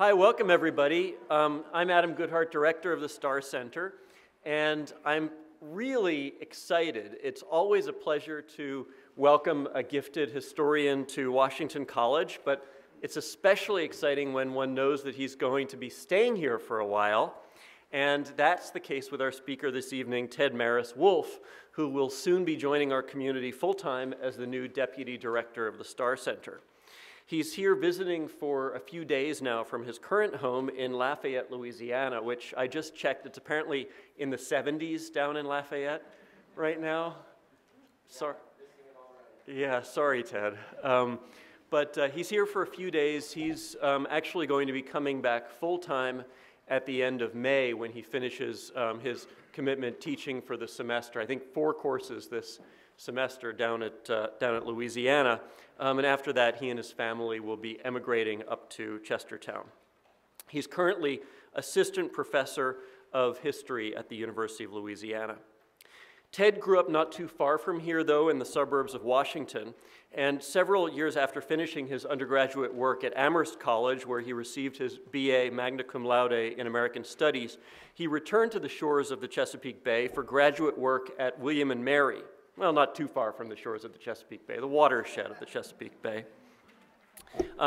Hi, welcome everybody. I'm Adam Goodhart, director of the Starr Center, and I'm really excited. It's always a pleasure to welcome a gifted historian to Washington College, but it's especially exciting when one knows that he's going to be staying here for a while. And that's the case with our speaker this evening, Ted Maris Wolfe, who will soon be joining our community full-time as the new deputy director of the Starr Center. He's here visiting for a few days now from his current home in Lafayette, Louisiana, which I just checked, it's apparently in the 70s down in Lafayette right now. Sorry. Yeah, sorry, Ted. But he's here for a few days. He's actually going to be coming back full-time at the end of May when he finishes his commitment teaching for the semester. I think 4 courses this semester down at Louisiana. And after that, he and his family will be emigrating up to Chestertown. He's currently assistant professor of history at the University of Louisiana. Ted grew up not too far from here, though, in the suburbs of Washington, and several years after finishing his undergraduate work at Amherst College, where he received his BA magna cum laude in American Studies, he returned to the shores of the Chesapeake Bay for graduate work at William and Mary. Well, not too far from the shores of the Chesapeake Bay, the watershed of the Chesapeake Bay,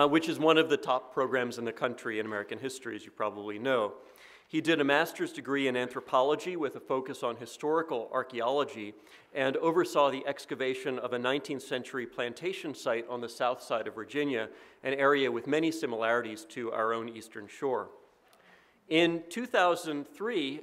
which is one of the top programs in the country in American history, as you probably know. He did a master's degree in anthropology with a focus on historical archaeology and oversaw the excavation of a 19th century plantation site on the south side of Virginia, an area with many similarities to our own eastern shore. In 2003,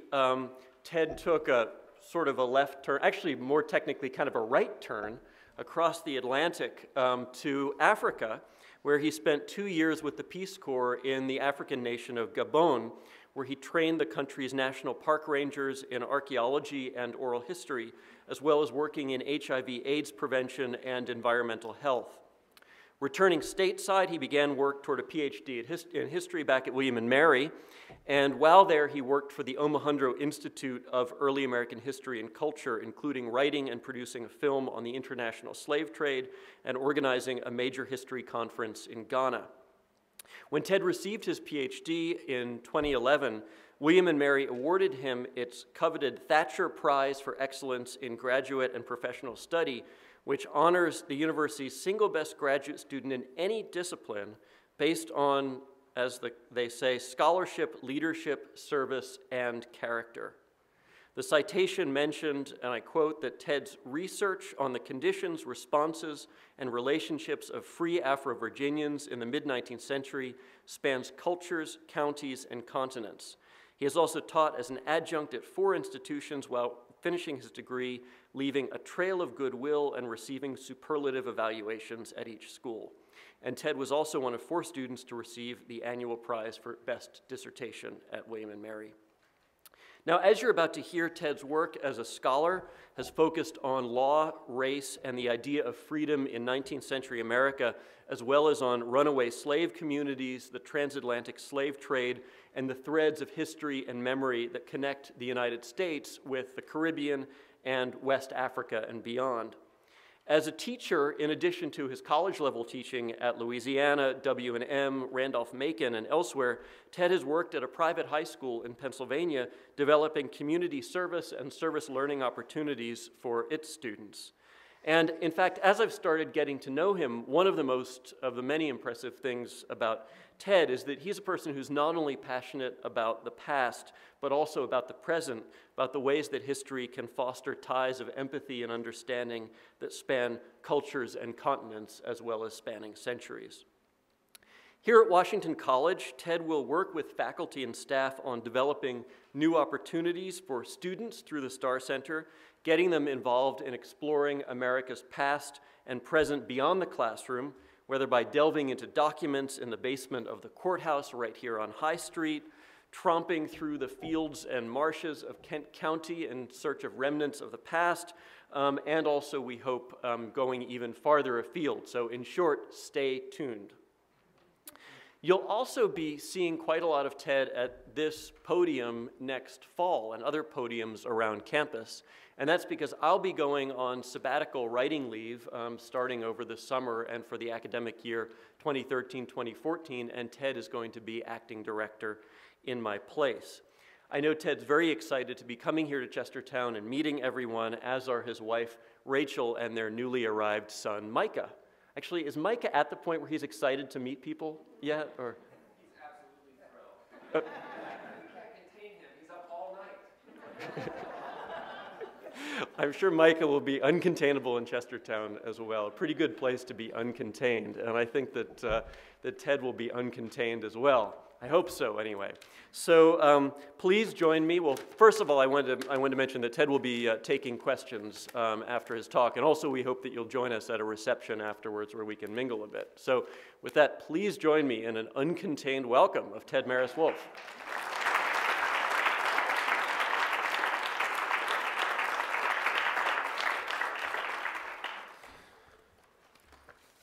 Ted took a sort of a left turn, actually more technically kind of a right turn across the Atlantic to Africa, where he spent 2 years with the Peace Corps in the African nation of Gabon, where he trained the country's national park rangers in archaeology and oral history, as well as working in HIV/AIDS prevention and environmental health. Returning stateside, he began work toward a PhD in history back at William and Mary, and while there, he worked for the Omohundro Institute of Early American History and Culture, including writing and producing a film on the international slave trade and organizing a major history conference in Ghana. When Ted received his PhD in 2011, William and Mary awarded him its coveted Thatcher Prize for Excellence in Graduate and Professional Study, which honors the university's single best graduate student in any discipline based on, as they say, scholarship, leadership, service, and character. The citation mentioned, and I quote, that Ted's research on the conditions, responses, and relationships of free Afro-Virginians in the mid-19th century spans cultures, counties, and continents. He has also taught as an adjunct at 4 institutions while finishing his degree, leaving a trail of goodwill and receiving superlative evaluations at each school. And Ted was also one of 4 students to receive the annual prize for best dissertation at William and Mary. Now, as you're about to hear, Ted's work as a scholar has focused on law, race, and the idea of freedom in 19th century America, as well as on runaway slave communities, the transatlantic slave trade, and the threads of history and memory that connect the United States with the Caribbean and West Africa and beyond. As a teacher, in addition to his college-level teaching at Louisiana, W&M, Randolph-Macon, and elsewhere, Ted has worked at a private high school in Pennsylvania, developing community service and service learning opportunities for its students. And in fact, as I've started getting to know him, one of the many impressive things about Ted is that he's a person who's not only passionate about the past, but also about the present, about the ways that history can foster ties of empathy and understanding that span cultures and continents, as well as spanning centuries. Here at Washington College, Ted will work with faculty and staff on developing new opportunities for students through the Starr Center, getting them involved in exploring America's past and present beyond the classroom, whether by delving into documents in the basement of the courthouse right here on High Street, tromping through the fields and marshes of Kent County in search of remnants of the past, and also, we hope, going even farther afield. So in short, stay tuned. You'll also be seeing quite a lot of TED at this podium next fall and other podiums around campus. And that's because I'll be going on sabbatical writing leave starting over the summer and for the academic year 2013-2014, and Ted is going to be acting director in my place. I know Ted's very excited to be coming here to Chestertown and meeting everyone, as are his wife Rachel and their newly arrived son Micah. Actually, is Micah at the point where he's excited to meet people yet? Or? He's absolutely thrilled. You can't contain him. He's up all night. I'm sure Micah will be uncontainable in Chestertown as well. A pretty good place to be uncontained. And I think that, that Ted will be uncontained as well. I hope so, anyway. So please join me. Well, first of all, I wanted to mention that Ted will be taking questions after his talk, and also we hope that you'll join us at a reception afterwards where we can mingle a bit. So with that, please join me in an uncontained welcome of Ted Maris Wolfe.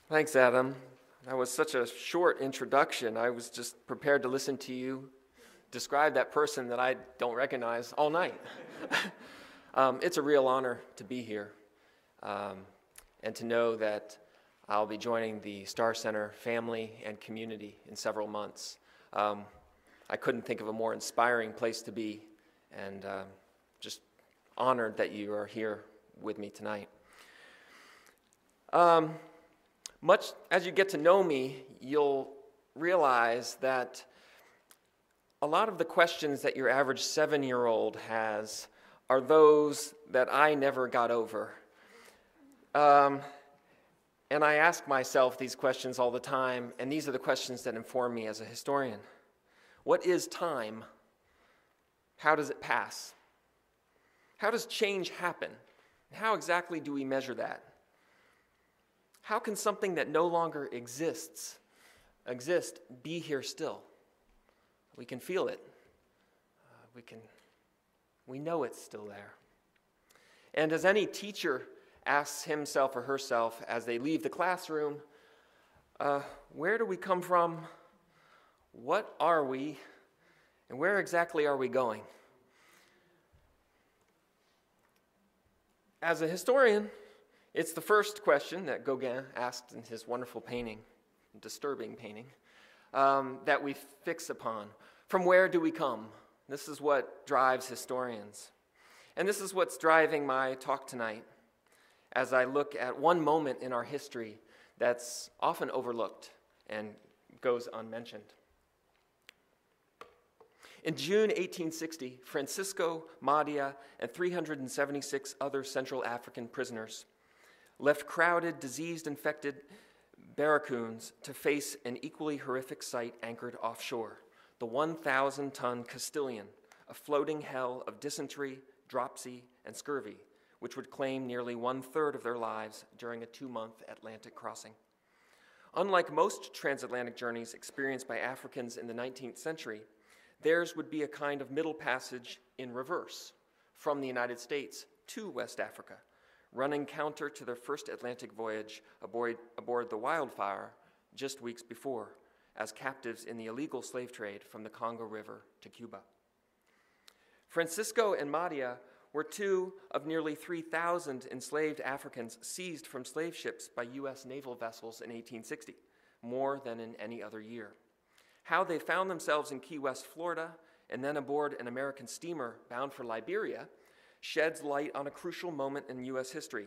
Thanks, Adam. That was such a short introduction. I was just prepared to listen to you describe that person that I don't recognize all night. It's a real honor to be here and to know that I'll be joining the Starr Center family and community in several months. I couldn't think of a more inspiring place to be, and just honored that you are here with me tonight. Much as you get to know me, you'll realize that a lot of the questions that your average 7-year-old has are those that I never got over. And I ask myself these questions all the time, and these are the questions that inform me as a historian. What is time? How does it pass? How does change happen? How exactly do we measure that? How can something that no longer exist, be here still? We can feel it. We know it's still there. And as any teacher asks himself or herself as they leave the classroom, where do we come from? What are we? And where exactly are we going? As a historian, it's the first question that Gauguin asked in his wonderful painting, disturbing painting, that we fix upon. From where do we come? This is what drives historians. And this is what's driving my talk tonight, as I look at one moment in our history that's often overlooked and goes unmentioned. In June 1860, Francisco Madia and 376 other Central African prisoners left crowded, disease-infected barracoons to face an equally horrific sight anchored offshore, the 1,000-ton Castilian, a floating hell of dysentery, dropsy, and scurvy, which would claim nearly 1/3 of their lives during a 2-month Atlantic crossing. Unlike most transatlantic journeys experienced by Africans in the 19th century, theirs would be a kind of middle passage in reverse, from the United States to West Africa, running counter to their first Atlantic voyage aboard the Wildfire just weeks before, as captives in the illegal slave trade from the Congo River to Cuba. Francisco and Madia were 2 of nearly 3,000 enslaved Africans seized from slave ships by U.S. naval vessels in 1860, more than in any other year. How they found themselves in Key West, Florida, and then aboard an American steamer bound for Liberia sheds light on a crucial moment in U.S. history,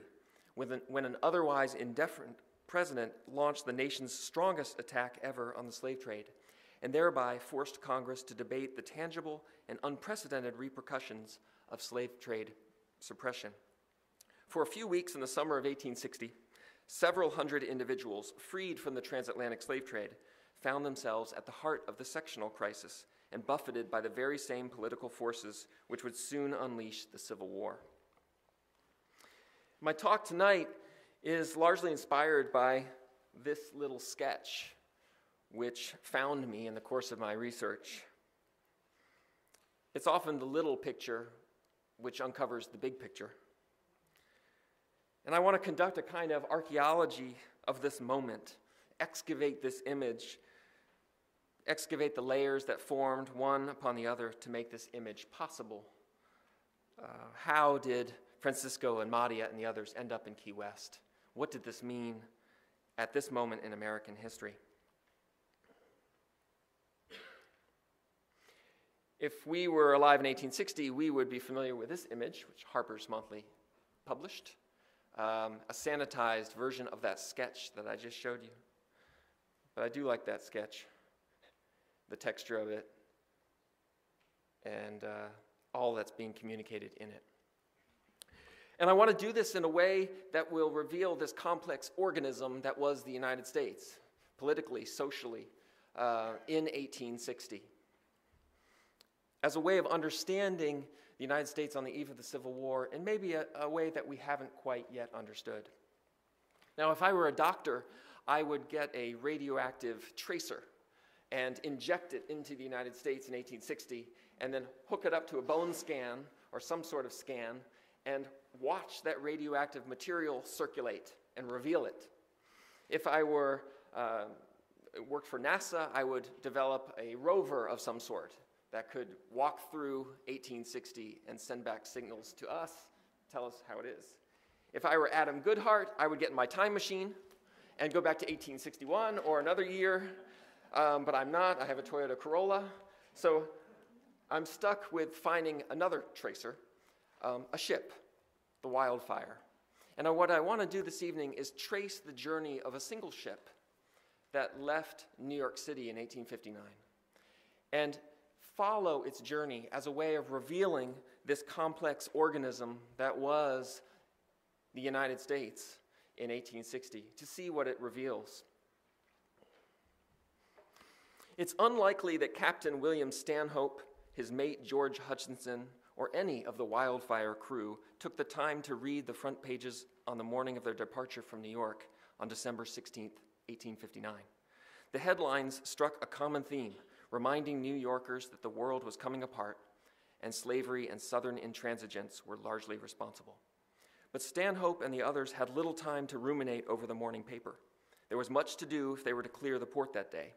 when an otherwise indifferent president launched the nation's strongest attack ever on the slave trade, and thereby forced Congress to debate the tangible and unprecedented repercussions of slave trade suppression. For a few weeks in the summer of 1860, several hundred individuals freed from the transatlantic slave trade found themselves at the heart of the sectional crisis and buffeted by the very same political forces which would soon unleash the Civil War. My talk tonight is largely inspired by this little sketch, which found me in the course of my research. It's often the little picture which uncovers the big picture. And I want to conduct a kind of archaeology of this moment, excavate this image, excavate the layers that formed one upon the other to make this image possible. How did Francisco and Maria and the others end up in Key West? What did this mean at this moment in American history? If we were alive in 1860, we would be familiar with this image, which Harper's Monthly published, a sanitized version of that sketch that I just showed you. But I do like that sketch, the texture of it, and all that's being communicated in it. And I want to do this in a way that will reveal this complex organism that was the United States, politically, socially, in 1860. As a way of understanding the United States on the eve of the Civil War, and maybe a way that we haven't quite yet understood. Now, if I were a doctor, I would get a radioactive tracer and inject it into the United States in 1860, and then hook it up to a bone scan or some sort of scan, and watch that radioactive material circulate and reveal it. If I worked for NASA, I would develop a rover of some sort that could walk through 1860 and send back signals to us, tell us how it is. If I were Adam Goodhart, I would get in my time machine and go back to 1861 or another year, but I'm not. I have a Toyota Corolla. So I'm stuck with finding another tracer, a ship, the Wildfire. And what I want to do this evening is trace the journey of a single ship that left New York City in 1859 and follow its journey as a way of revealing this complex organism that was the United States in 1860, to see what it reveals. It's unlikely that Captain William Stanhope, his mate George Hutchinson, or any of the Wildfire crew took the time to read the front pages on the morning of their departure from New York on December 16, 1859. The headlines struck a common theme, reminding New Yorkers that the world was coming apart and slavery and Southern intransigence were largely responsible. But Stanhope and the others had little time to ruminate over the morning paper. There was much to do if they were to clear the port that day.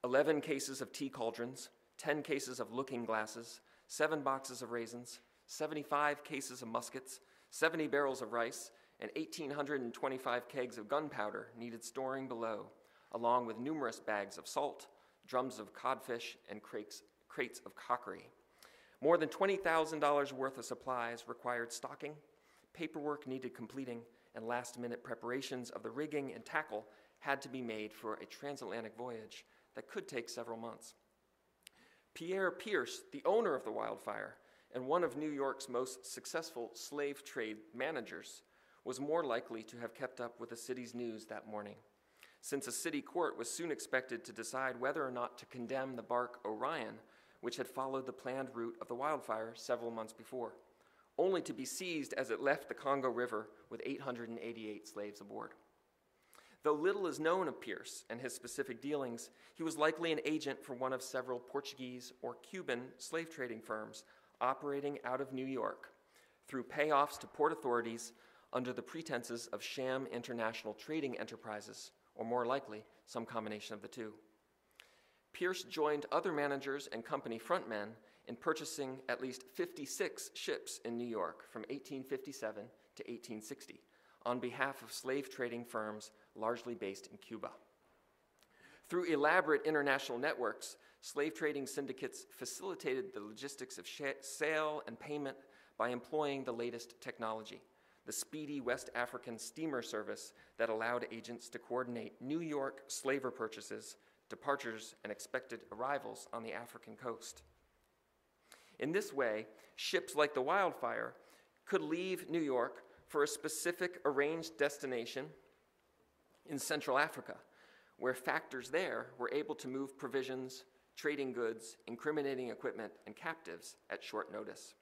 11 cases of tea cauldrons, 10 cases of looking glasses, 7 boxes of raisins, 75 cases of muskets, 70 barrels of rice, and 1,825 kegs of gunpowder needed storing below, along with numerous bags of salt, drums of codfish, and crates of cockery. More than $20,000 worth of supplies required stocking, paperwork needed completing, and last-minute preparations of the rigging and tackle had to be made for a transatlantic voyage that could take several months. Pierre Pierce, the owner of the Wildfire and one of New York's most successful slave trade managers, was more likely to have kept up with the city's news that morning, since a city court was soon expected to decide whether or not to condemn the bark Orion, which had followed the planned route of the Wildfire several months before, only to be seized as it left the Congo River with 888 slaves aboard. Though little is known of Pierce and his specific dealings, he was likely an agent for one of several Portuguese or Cuban slave trading firms operating out of New York through payoffs to port authorities under the pretenses of sham international trading enterprises, or more likely, some combination of the two. Pierce joined other managers and company frontmen in purchasing at least 56 ships in New York from 1857 to 1860 on behalf of slave trading firms largely based in Cuba. Through elaborate international networks, slave trading syndicates facilitated the logistics of sale and payment by employing the latest technology, the speedy West African steamer service that allowed agents to coordinate New York slaver purchases, departures, and expected arrivals on the African coast. In this way, ships like the Wildfire could leave New York for a specific arranged destination in Central Africa, where factors there were able to move provisions, trading goods, incriminating equipment, and captives at short notice.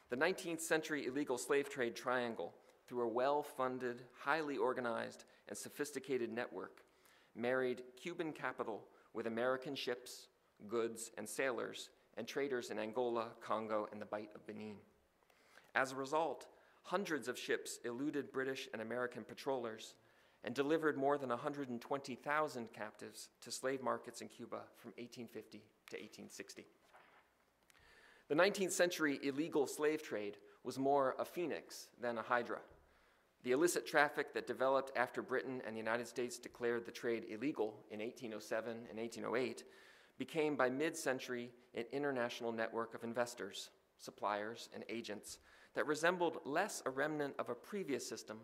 The 19th century illegal slave trade triangle, through a well-funded, highly organized, and sophisticated network, married Cuban capital with American ships, goods, and sailors, and traders in Angola, Congo, and the Bight of Benin. As a result, hundreds of ships eluded British and American patrollers, and delivered more than 120,000 captives to slave markets in Cuba from 1850 to 1860. The 19th century illegal slave trade was more a phoenix than a hydra. The illicit traffic that developed after Britain and the United States declared the trade illegal in 1807 and 1808 became by mid-century an international network of investors, suppliers, and agents that resembled less a remnant of a previous system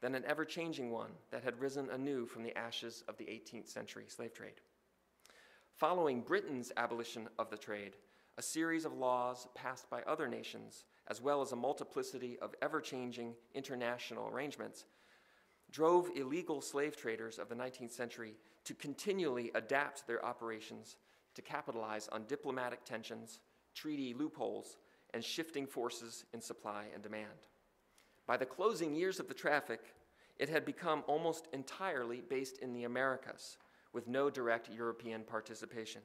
than an ever-changing one that had risen anew from the ashes of the 18th century slave trade. Following Britain's abolition of the trade, a series of laws passed by other nations, as well as a multiplicity of ever-changing international arrangements, drove illegal slave traders of the 19th century to continually adapt their operations to capitalize on diplomatic tensions, treaty loopholes, and shifting forces in supply and demand. By the closing years of the traffic, it had become almost entirely based in the Americas, with no direct European participation.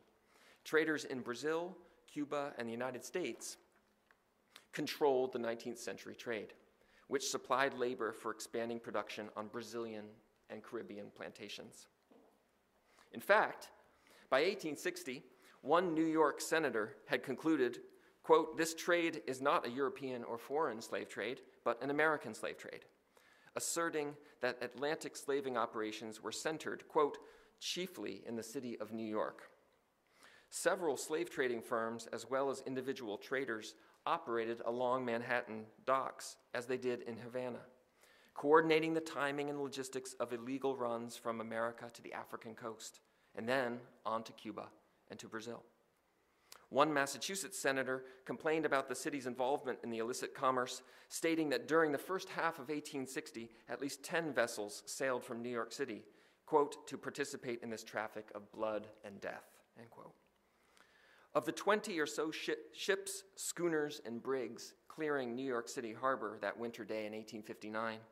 Traders in Brazil, Cuba, and the United States controlled the 19th century trade, which supplied labor for expanding production on Brazilian and Caribbean plantations. In fact, by 1860, one New York senator had concluded, quote, "This trade is not a European or foreign slave trade, but an American slave trade," asserting that Atlantic slaving operations were centered, quote, "chiefly in the city of New York." Several slave trading firms, as well as individual traders, operated along Manhattan docks, as they did in Havana, coordinating the timing and logistics of illegal runs from America to the African coast, and then on to Cuba and to Brazil. One Massachusetts senator complained about the city's involvement in the illicit commerce, stating that during the first half of 1860, at least 10 vessels sailed from New York City, quote, "to participate in this traffic of blood and death," end quote. Of the 20 or so ships, schooners, and brigs clearing New York City harbor that winter day in 1859,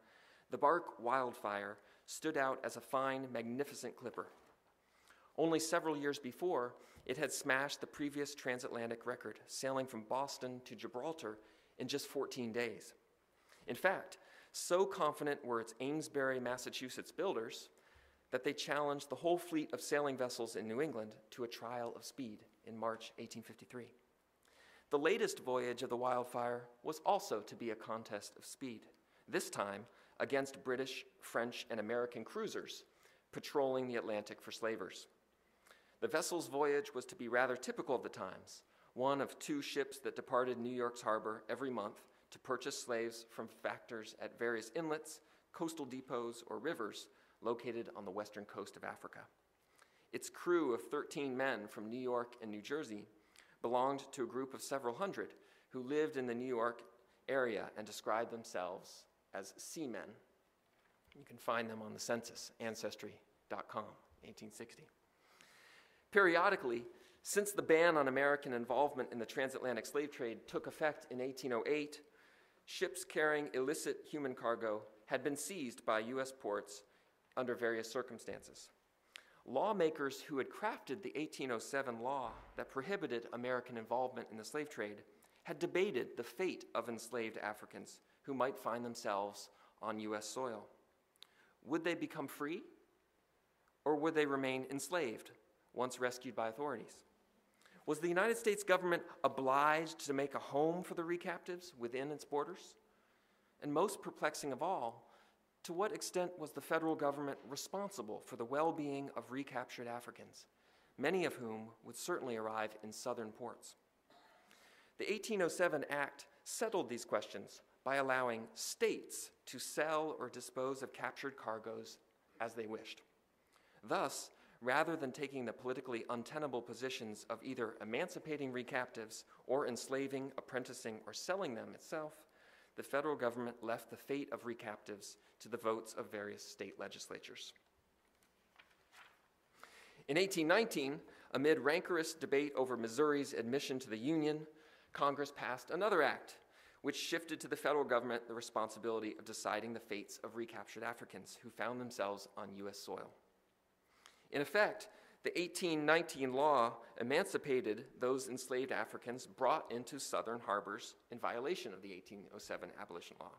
the bark Wildfire stood out as a fine, magnificent clipper. Only several years before, it had smashed the previous transatlantic record, sailing from Boston to Gibraltar in just 14 days. In fact, so confident were its Amesbury, Massachusetts builders that they challenged the whole fleet of sailing vessels in New England to a trial of speed in March 1853. The latest voyage of the Wildfire was also to be a contest of speed, this time against British, French, and American cruisers patrolling the Atlantic for slavers. The vessel's voyage was to be rather typical of the times, one of 2 ships that departed New York's harbor every month to purchase slaves from factors at various inlets, coastal depots, or rivers located on the western coast of Africa. Its crew of 13 men from New York and New Jersey belonged to a group of several hundred who lived in the New York area and described themselves as seamen. You can find them on the census, ancestry.com, 1860. Periodically, since the ban on American involvement in the transatlantic slave trade took effect in 1808, ships carrying illicit human cargo had been seized by U.S. ports under various circumstances. Lawmakers who had crafted the 1807 law that prohibited American involvement in the slave trade had debated the fate of enslaved Africans who might find themselves on U.S. soil. Would they become free, or would they remain enslaved once rescued by authorities? Was the United States government obliged to make a home for the recaptives within its borders? And most perplexing of all, to what extent was the federal government responsible for the well-being of recaptured Africans, many of whom would certainly arrive in southern ports? The 1807 Act settled these questions by allowing states to sell or dispose of captured cargoes as they wished. Thus, rather than taking the politically untenable positions of either emancipating recaptives or enslaving, apprenticing, or selling them itself, the federal government left the fate of recaptives to the votes of various state legislatures. In 1819, amid rancorous debate over Missouri's admission to the Union, Congress passed another act which shifted to the federal government the responsibility of deciding the fates of recaptured Africans who found themselves on U.S. soil. In effect, the 1819 law emancipated those enslaved Africans brought into southern harbors in violation of the 1807 abolition law.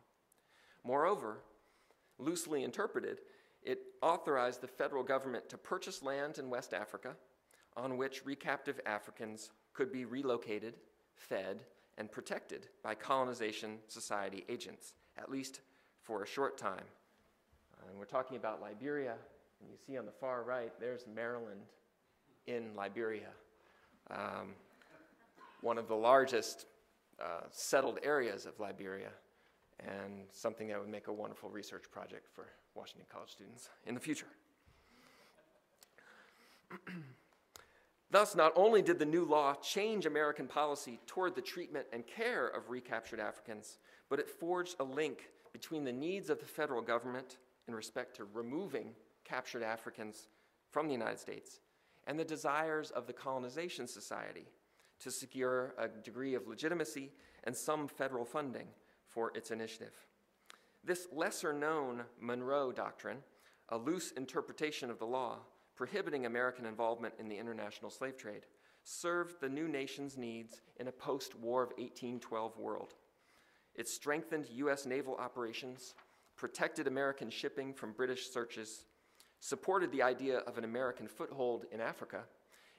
Moreover, loosely interpreted, It authorized the federal government to purchase land in West Africa on which recaptive Africans could be relocated, fed, and protected by colonization society agents, at least for a short time. And we're talking about Liberia, and you see on the far right, there's Maryland in Liberia, one of the largest settled areas of Liberia, and something that would make a wonderful research project for Washington College students in the future. Thus, not only did the new law change American policy toward the treatment and care of recaptured Africans, but it forged a link between the needs of the federal government in respect to removing captured Africans from the United States and the desires of the colonization society to secure a degree of legitimacy and some federal funding for its initiative. This lesser-known Monroe Doctrine, a loose interpretation of the law prohibiting American involvement in the international slave trade, served the new nation's needs in a post-War of 1812 world. It strengthened U.S. naval operations, protected American shipping from British searches, supported the idea of an American foothold in Africa,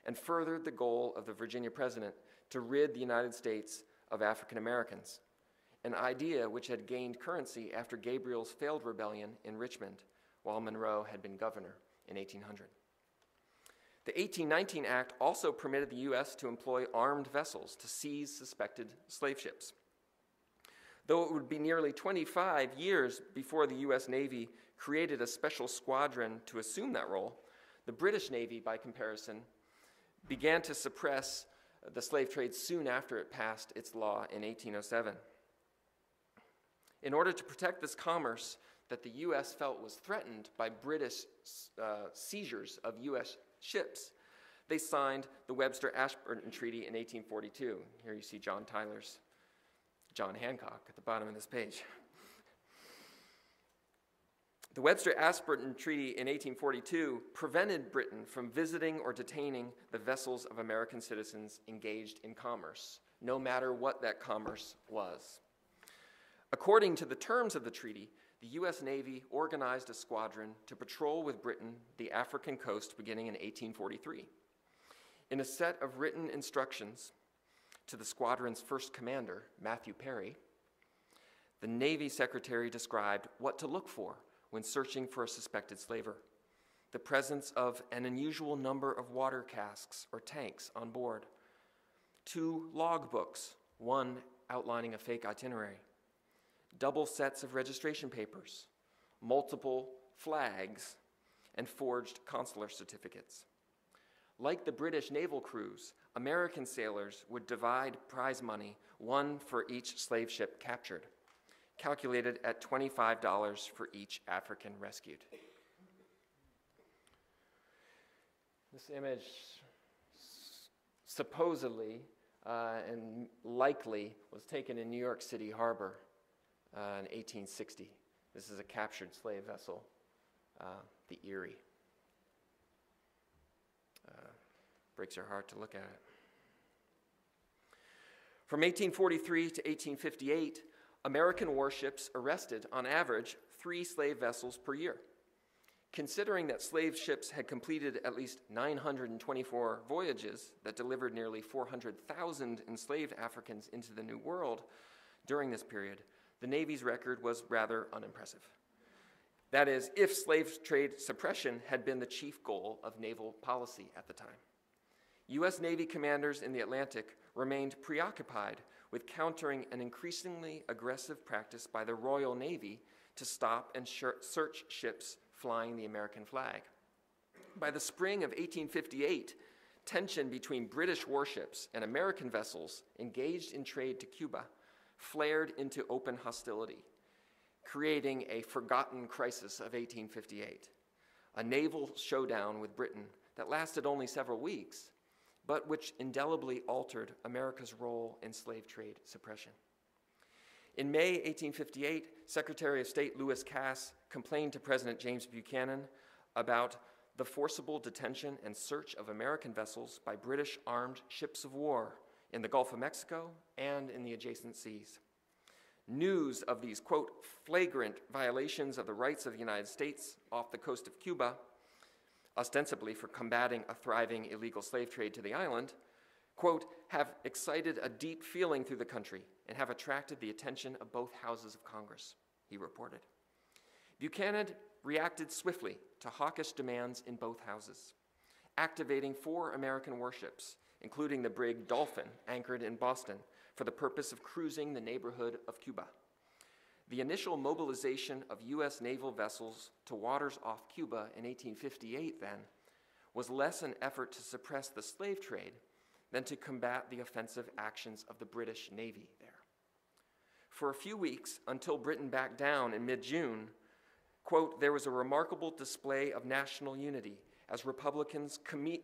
and furthered the goal of the Virginia president to rid the United States of African Americans, an idea which had gained currency after Gabriel's failed rebellion in Richmond, while Monroe had been governor in 1800. The 1819 Act also permitted the U.S. to employ armed vessels to seize suspected slave ships. Though it would be nearly 25 years before the U.S. Navy created a special squadron to assume that role, the British Navy, by comparison, began to suppress the slave trade soon after it passed its law in 1807. In order to protect this commerce that the U.S. felt was threatened by British seizures of U.S. ships, they signed the Webster-Ashburton Treaty in 1842. Here you see John Tyler's John Hancock at the bottom of this page. The Webster-Ashburton Treaty in 1842 prevented Britain from visiting or detaining the vessels of American citizens engaged in commerce, no matter what that commerce was. According to the terms of the treaty, the U.S. Navy organized a squadron to patrol with Britain the African coast beginning in 1843. In a set of written instructions to the squadron's first commander, Matthew Perry, the Navy Secretary described what to look for when searching for a suspected slaver: the presence of an unusual number of water casks or tanks on board, 2 logbooks, one outlining a fake itinerary, double sets of registration papers, multiple flags, and forged consular certificates. Like the British naval crews, American sailors would divide prize money, one for each slave ship captured, calculated at $25 for each African rescued. This image supposedly and likely was taken in New York City Harbor in 1860. This is a captured slave vessel, the Erie. Breaks your heart to look at it. From 1843 to 1858, American warships arrested, on average, 3 slave vessels per year. Considering that slave ships had completed at least 924 voyages that delivered nearly 400,000 enslaved Africans into the New World during this period, the Navy's record was rather unimpressive. That is, if slave trade suppression had been the chief goal of naval policy at the time. U.S. Navy commanders in the Atlantic remained preoccupied with countering an increasingly aggressive practice by the Royal Navy to stop and search ships flying the American flag. By the spring of 1858, tension between British warships and American vessels engaged in trade to Cuba flared into open hostility, creating a forgotten crisis of 1858, a naval showdown with Britain that lasted only several weeks, but which indelibly altered America's role in slave trade suppression. In May 1858, Secretary of State Lewis Cass complained to President James Buchanan about the forcible detention and search of American vessels by British armed ships of war in the Gulf of Mexico and in the adjacent seas. News of these, quote, flagrant violations of the rights of the United States off the coast of Cuba, ostensibly for combating a thriving illegal slave trade to the island, quote, have excited a deep feeling through the country and have attracted the attention of both houses of Congress, he reported. Buchanan reacted swiftly to hawkish demands in both houses, activating 4 American warships, including the brig Dolphin, anchored in Boston, for the purpose of cruising the neighborhood of Cuba. The initial mobilization of U.S. naval vessels to waters off Cuba in 1858, then, was less an effort to suppress the slave trade than to combat the offensive actions of the British Navy there. For a few weeks, until Britain backed down in mid-June, quote, there was a remarkable display of national unity as Republicans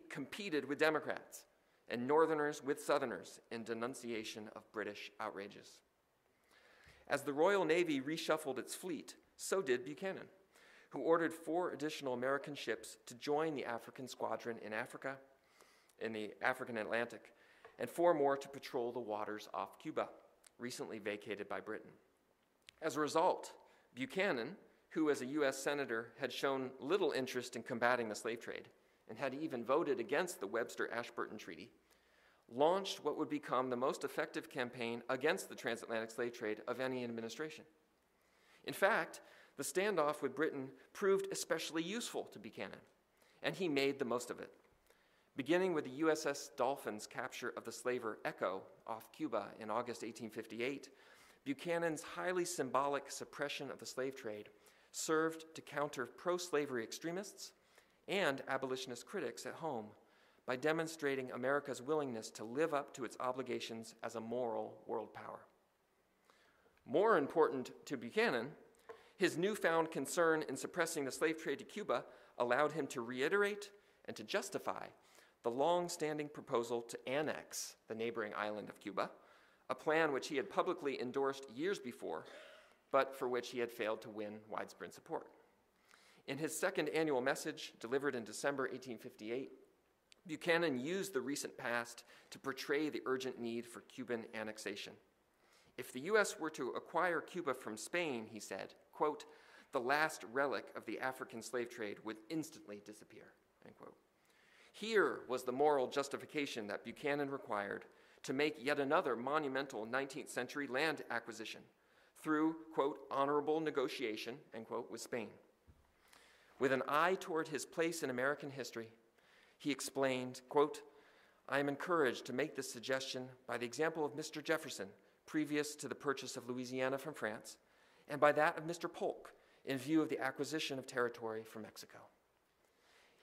competed with Democrats and Northerners with Southerners in denunciation of British outrages. As the Royal Navy reshuffled its fleet, so did Buchanan, who ordered 4 additional American ships to join the African squadron in Africa, in the African Atlantic, and 4 more to patrol the waters off Cuba, recently vacated by Britain. As a result, Buchanan, who as a U.S. Senator had shown little interest in combating the slave trade and had even voted against the Webster-Ashburton Treaty, launched what would become the most effective campaign against the transatlantic slave trade of any administration. In fact, the standoff with Britain proved especially useful to Buchanan, and he made the most of it. Beginning with the USS Dolphin's capture of the slaver Echo off Cuba in August 1858, Buchanan's highly symbolic suppression of the slave trade served to counter pro-slavery extremists and abolitionist critics at home by demonstrating America's willingness to live up to its obligations as a moral world power. More important to Buchanan, his newfound concern in suppressing the slave trade to Cuba allowed him to reiterate and to justify the long-standing proposal to annex the neighboring island of Cuba, a plan which he had publicly endorsed years before, but for which he had failed to win widespread support. In his second annual message, delivered in December 1858, Buchanan used the recent past to portray the urgent need for Cuban annexation. If the U.S. were to acquire Cuba from Spain, he said, quote, the last relic of the African slave trade would instantly disappear, end quote. Here was the moral justification that Buchanan required to make yet another monumental 19th century land acquisition through, quote, honorable negotiation, end quote, with Spain. With an eye toward his place in American history, he explained, quote, I am encouraged to make this suggestion by the example of Mr. Jefferson, previous to the purchase of Louisiana from France, and by that of Mr. Polk, in view of the acquisition of territory from Mexico.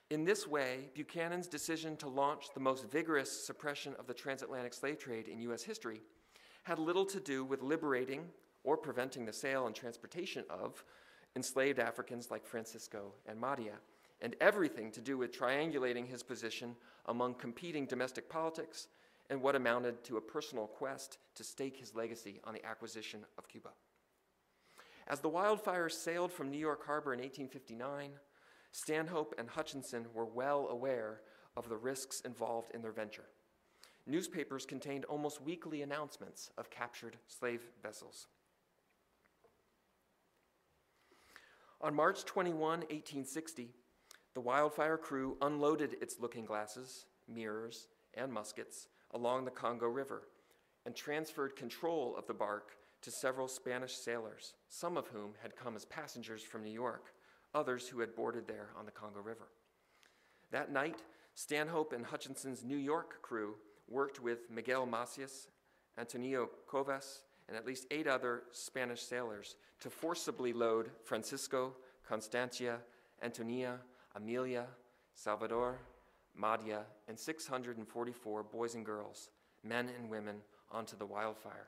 In this way, Buchanan's decision to launch the most vigorous suppression of the transatlantic slave trade in U.S. history had little to do with liberating or preventing the sale and transportation of enslaved Africans like Francisco and Madia, and everything to do with triangulating his position among competing domestic politics and what amounted to a personal quest to stake his legacy on the acquisition of Cuba. As the Wildfire sailed from New York Harbor in 1859, Stanhope and Hutchinson were well aware of the risks involved in their venture. Newspapers contained almost weekly announcements of captured slave vessels. On March 21, 1860, the Wildfire crew unloaded its looking glasses, mirrors, and muskets along the Congo River and transferred control of the bark to several Spanish sailors, some of whom had come as passengers from New York, others who had boarded there on the Congo River. That night, Stanhope and Hutchinson's New York crew worked with Miguel Macias, Antonio Covas, and at least 8 other Spanish sailors to forcibly load Francisco, Constancia, Antonia, Amelia, Salvador, Madia, and 644 boys and girls, men and women, onto the Wildfire.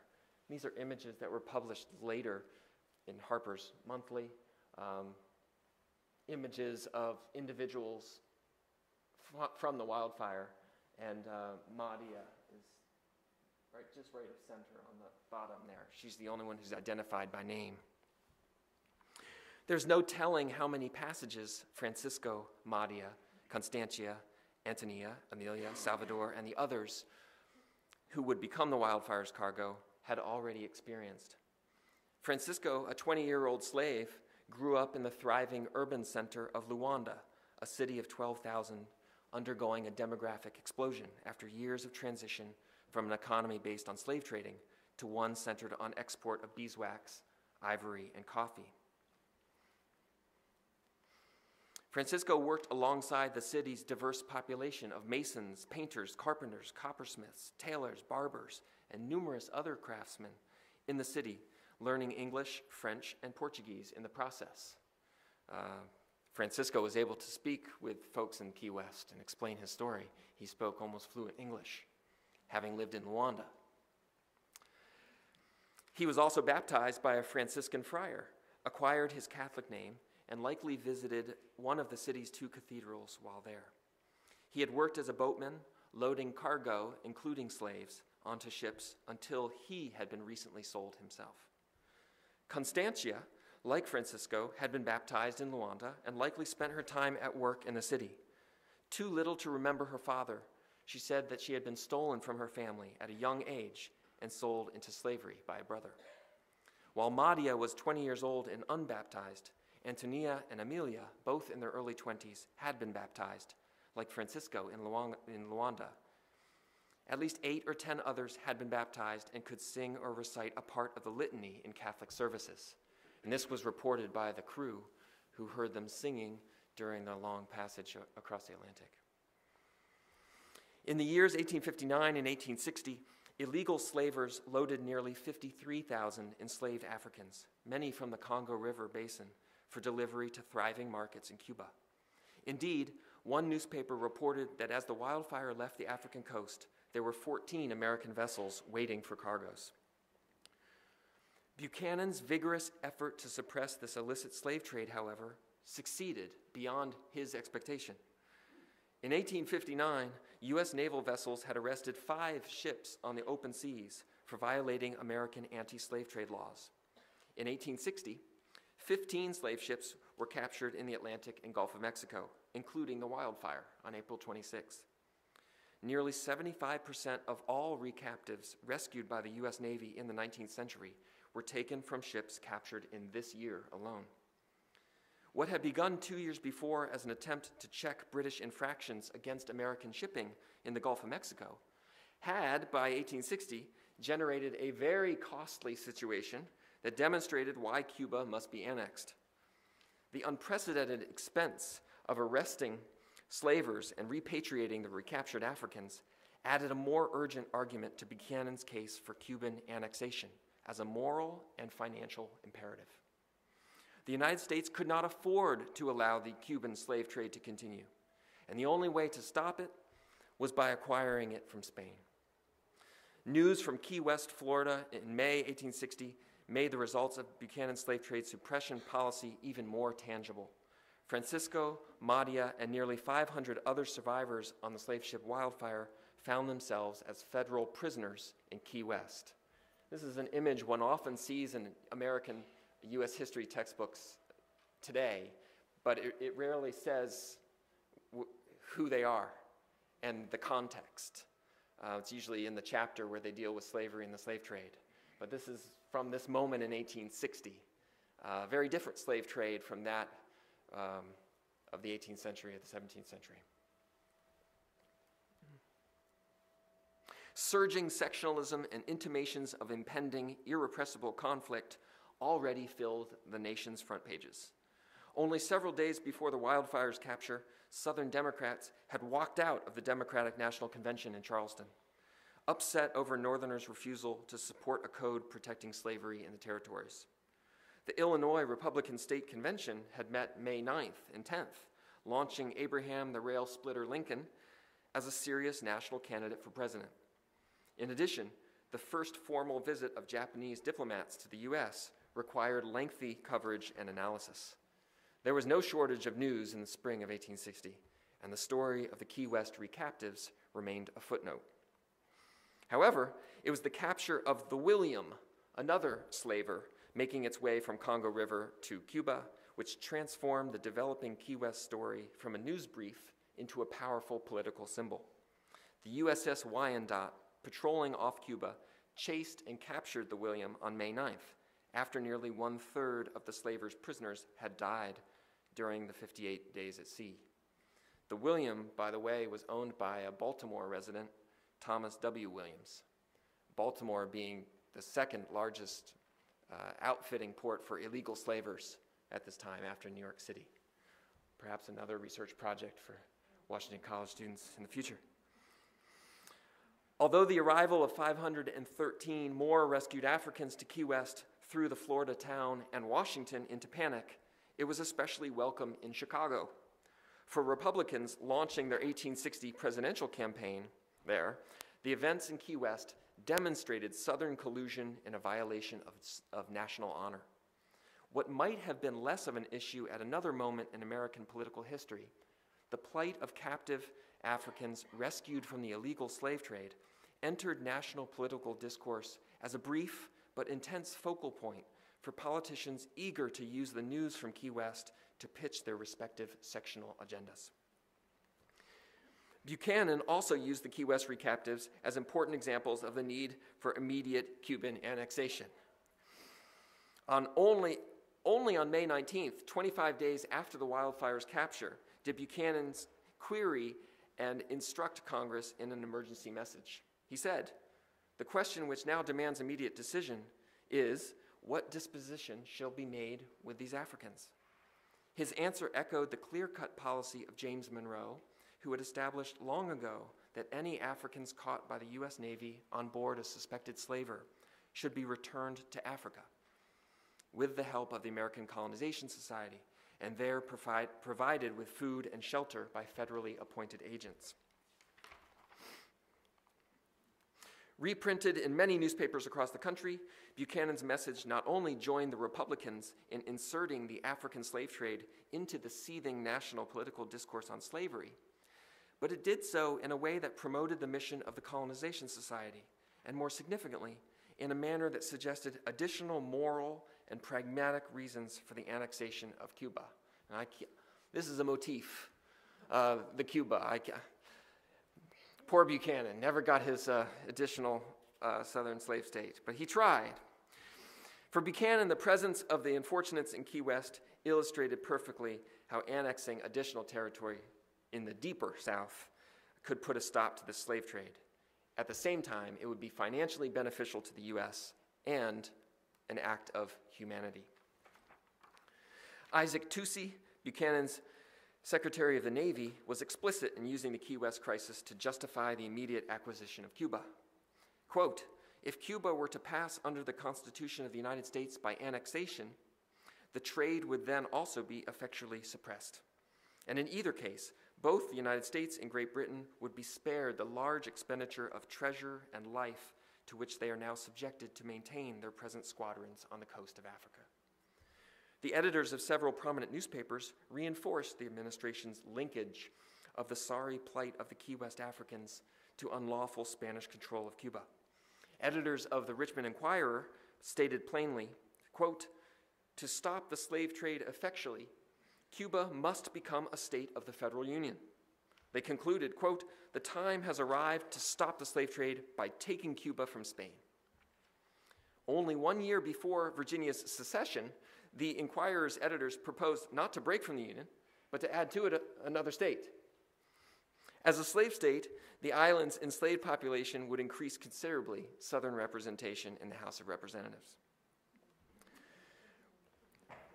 These are images that were published later in Harper's Monthly, images of individuals from the Wildfire, and Madia is just right of center on the bottom there. She's the only one who's identified by name. There's no telling how many passages Francisco, Madia, Constancia, Antonia, Amelia, Salvador, and the others who would become the Wildfire's cargo had already experienced. Francisco, a 20-year-old slave, grew up in the thriving urban center of Luanda, a city of 12,000, undergoing a demographic explosion after years of transition from an economy based on slave trading to one centered on export of beeswax, ivory, and coffee. Francisco worked alongside the city's diverse population of masons, painters, carpenters, coppersmiths, tailors, barbers, and numerous other craftsmen in the city, learning English, French, and Portuguese in the process. Francisco was able to speak with folks in Key West and explain his story. He spoke almost fluent English, having lived in Luanda. He was also baptized by a Franciscan friar, acquired his Catholic name, and likely visited one of the city's 2 cathedrals while there. He had worked as a boatman, loading cargo, including slaves, onto ships until he had been recently sold himself. Constancia, like Francisco, had been baptized in Luanda and likely spent her time at work in the city. Too little to remember her father, she said that she had been stolen from her family at a young age and sold into slavery by a brother. While Madia was 20 years old and unbaptized, Antonia and Amelia, both in their early 20s, had been baptized, like Francisco in Luanda. At least 8 or 10 others had been baptized and could sing or recite a part of the litany in Catholic services. And this was reported by the crew who heard them singing during the long passage across the Atlantic. In the years 1859 and 1860, illegal slavers loaded nearly 53,000 enslaved Africans, many from the Congo River basin, for delivery to thriving markets in Cuba. Indeed, one newspaper reported that as the wildfire left the African coast, there were 14 American vessels waiting for cargoes. Buchanan's vigorous effort to suppress this illicit slave trade, however, succeeded beyond his expectation. In 1859, U.S. naval vessels had arrested 5 ships on the open seas for violating American anti-slave trade laws. In 1860, 15 slave ships were captured in the Atlantic and Gulf of Mexico, including the Wildfire on April 26th. Nearly 75% of all recaptives rescued by the U.S. Navy in the 19th century were taken from ships captured in this year alone. What had begun 2 years before as an attempt to check British infractions against American shipping in the Gulf of Mexico had, by 1860, generated a very costly situation that demonstrated why Cuba must be annexed. The unprecedented expense of arresting slavers and repatriating the recaptured Africans added a more urgent argument to Buchanan's case for Cuban annexation as a moral and financial imperative. The United States could not afford to allow the Cuban slave trade to continue, and the only way to stop it was by acquiring it from Spain. News from Key West, Florida in May 1860 made the results of Buchanan's slave trade suppression policy even more tangible. Francisco, Madia, and nearly 500 other survivors on the slave ship Wildfire found themselves as federal prisoners in Key West. This is an image one often sees in American U.S. history textbooks today, but it rarely says who they are and the context. It's usually in the chapter where they deal with slavery and the slave trade. But this is from this moment in 1860. Very different slave trade from that of the 18th century or the 17th century. Surging sectionalism and intimations of impending, irrepressible conflict already filled the nation's front pages. Only several days before the Wildfire's capture, Southern Democrats had walked out of the Democratic National Convention in Charleston, upset over Northerners' refusal to support a code protecting slavery in the territories. The Illinois Republican State Convention had met May 9th and 10th, launching Abraham the Rail Splitter Lincoln as a serious national candidate for president. In addition, the first formal visit of Japanese diplomats to the U.S. required lengthy coverage and analysis. There was no shortage of news in the spring of 1860, and the story of the Key West recaptives remained a footnote. However, it was the capture of the William, another slaver, making its way from Congo River to Cuba, which transformed the developing Key West story from a news brief into a powerful political symbol. The USS Wyandotte, patrolling off Cuba, chased and captured the William on May 9th, after nearly 1/3 of the slavers' prisoners had died during the 58 days at sea. The William, by the way, was owned by a Baltimore resident, Thomas W. Williams, Baltimore being the second largest outfitting port for illegal slavers at this time after New York City. Perhaps another research project for Washington College students in the future. Although the arrival of 513 more rescued Africans to Key West threw the Florida town and Washington into panic, it was especially welcome in Chicago. For Republicans launching their 1860 presidential campaign there, the events in Key West demonstrated Southern collusion and a violation of national honor. What might have been less of an issue at another moment in American political history, the plight of captive Africans rescued from the illegal slave trade, entered national political discourse as a brief but intense focal point for politicians eager to use the news from Key West to pitch their respective sectional agendas. Buchanan also used the Key West recaptives as important examples of the need for immediate Cuban annexation. Only on May 19th, 25 days after the Wildfire's capture, did Buchanan query and instruct Congress in an emergency message. He said, "The question which now demands immediate decision is, what disposition shall be made with these Africans?" His answer echoed the clear-cut policy of James Monroe, who had established long ago that any Africans caught by the U.S. Navy on board a suspected slaver should be returned to Africa with the help of the American Colonization Society, and there provided with food and shelter by federally appointed agents. Reprinted in many newspapers across the country, Buchanan's message not only joined the Republicans in inserting the African slave trade into the seething national political discourse on slavery, but it did so in a way that promoted the mission of the Colonization Society, and more significantly, in a manner that suggested additional moral and pragmatic reasons for the annexation of Cuba. And this is a motif, the Cuba. Poor Buchanan never got his additional southern slave state, but he tried. For Buchanan, the presence of the unfortunates in Key West illustrated perfectly how annexing additional territory in the deeper South could put a stop to the slave trade. At the same time, it would be financially beneficial to the U.S. and an act of humanity. Isaac Toucey, Buchanan's Secretary of the Navy, was explicit in using the Key West crisis to justify the immediate acquisition of Cuba. Quote, "If Cuba were to pass under the Constitution of the United States by annexation, the trade would then also be effectually suppressed. And in either case, both the United States and Great Britain would be spared the large expenditure of treasure and life to which they are now subjected to maintain their present squadrons on the coast of Africa." The editors of several prominent newspapers reinforced the administration's linkage of the sorry plight of the Key West Africans to unlawful Spanish control of Cuba. Editors of the Richmond Enquirer stated plainly, quote, "To stop the slave trade effectually, Cuba must become a state of the Federal Union." They concluded, quote, "The time has arrived to stop the slave trade by taking Cuba from Spain." Only 1 year before Virginia's secession, the Enquirer's editors proposed not to break from the Union, but to add to it another state. As a slave state, the island's enslaved population would increase considerably Southern representation in the House of Representatives.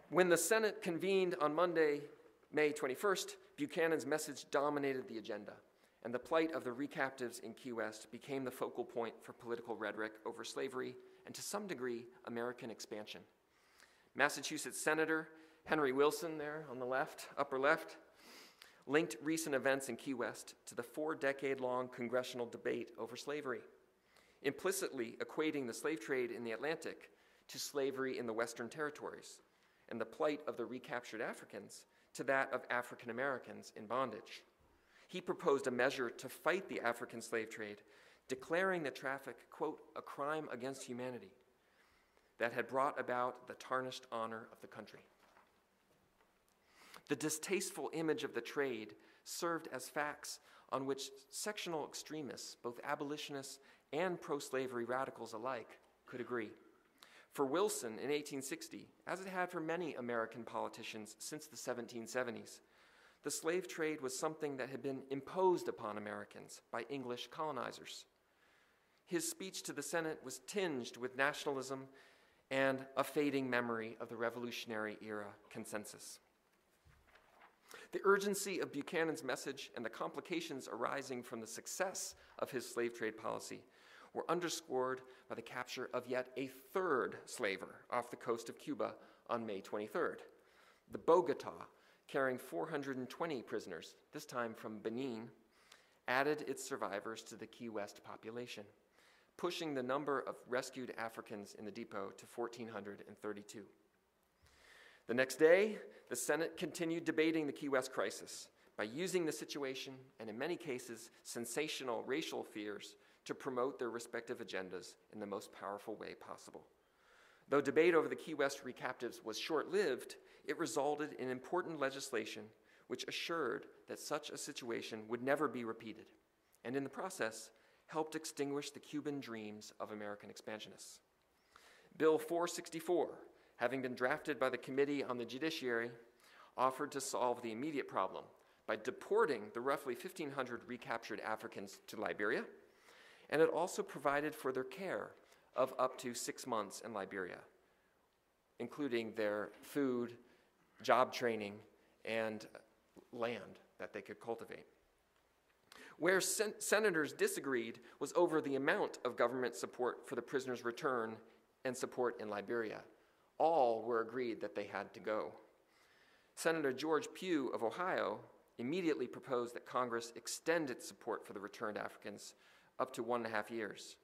When the Senate convened on Monday, May 21st, Buchanan's message dominated the agenda, and the plight of the recaptives in Key West became the focal point for political rhetoric over slavery and, to some degree, American expansion. Massachusetts Senator Henry Wilson, there on the left, upper left, linked recent events in Key West to the 4-decade-long congressional debate over slavery, implicitly equating the slave trade in the Atlantic to slavery in the Western territories, and the plight of the recaptured Africans to that of African Americans in bondage. He proposed a measure to fight the African slave trade, declaring the traffic, quote, "a crime against humanity" that had brought about the tarnished honor of the country. The distasteful image of the trade served as facts on which sectional extremists, both abolitionists and pro-slavery radicals alike, could agree. For Wilson in 1860, as it had for many American politicians since the 1770s, the slave trade was something that had been imposed upon Americans by English colonizers. His speech to the Senate was tinged with nationalism and a fading memory of the Revolutionary era consensus. The urgency of Buchanan's message and the complications arising from the success of his slave trade policy were underscored by the capture of yet a third slaver off the coast of Cuba on May 23rd. The Bogota, carrying 420 prisoners, this time from Benin, added its survivors to the Key West population, pushing the number of rescued Africans in the depot to 1,432. The next day, the Senate continued debating the Key West crisis by using the situation, and in many cases, sensational racial fears, to promote their respective agendas in the most powerful way possible. Though debate over the Key West recaptives was short-lived, it resulted in important legislation which assured that such a situation would never be repeated, and in the process, helped extinguish the Cuban dreams of American expansionists. Bill 464, having been drafted by the Committee on the Judiciary, offered to solve the immediate problem by deporting the roughly 1,500 recaptured Africans to Liberia, and it also provided for their care of up to 6 months in Liberia, including their food, job training, and land that they could cultivate. Where senators disagreed was over the amount of government support for the prisoners' return and support in Liberia. All were agreed that they had to go. Senator George Pugh of Ohio immediately proposed that Congress extend its support for the returned Africans up to 1.5 years.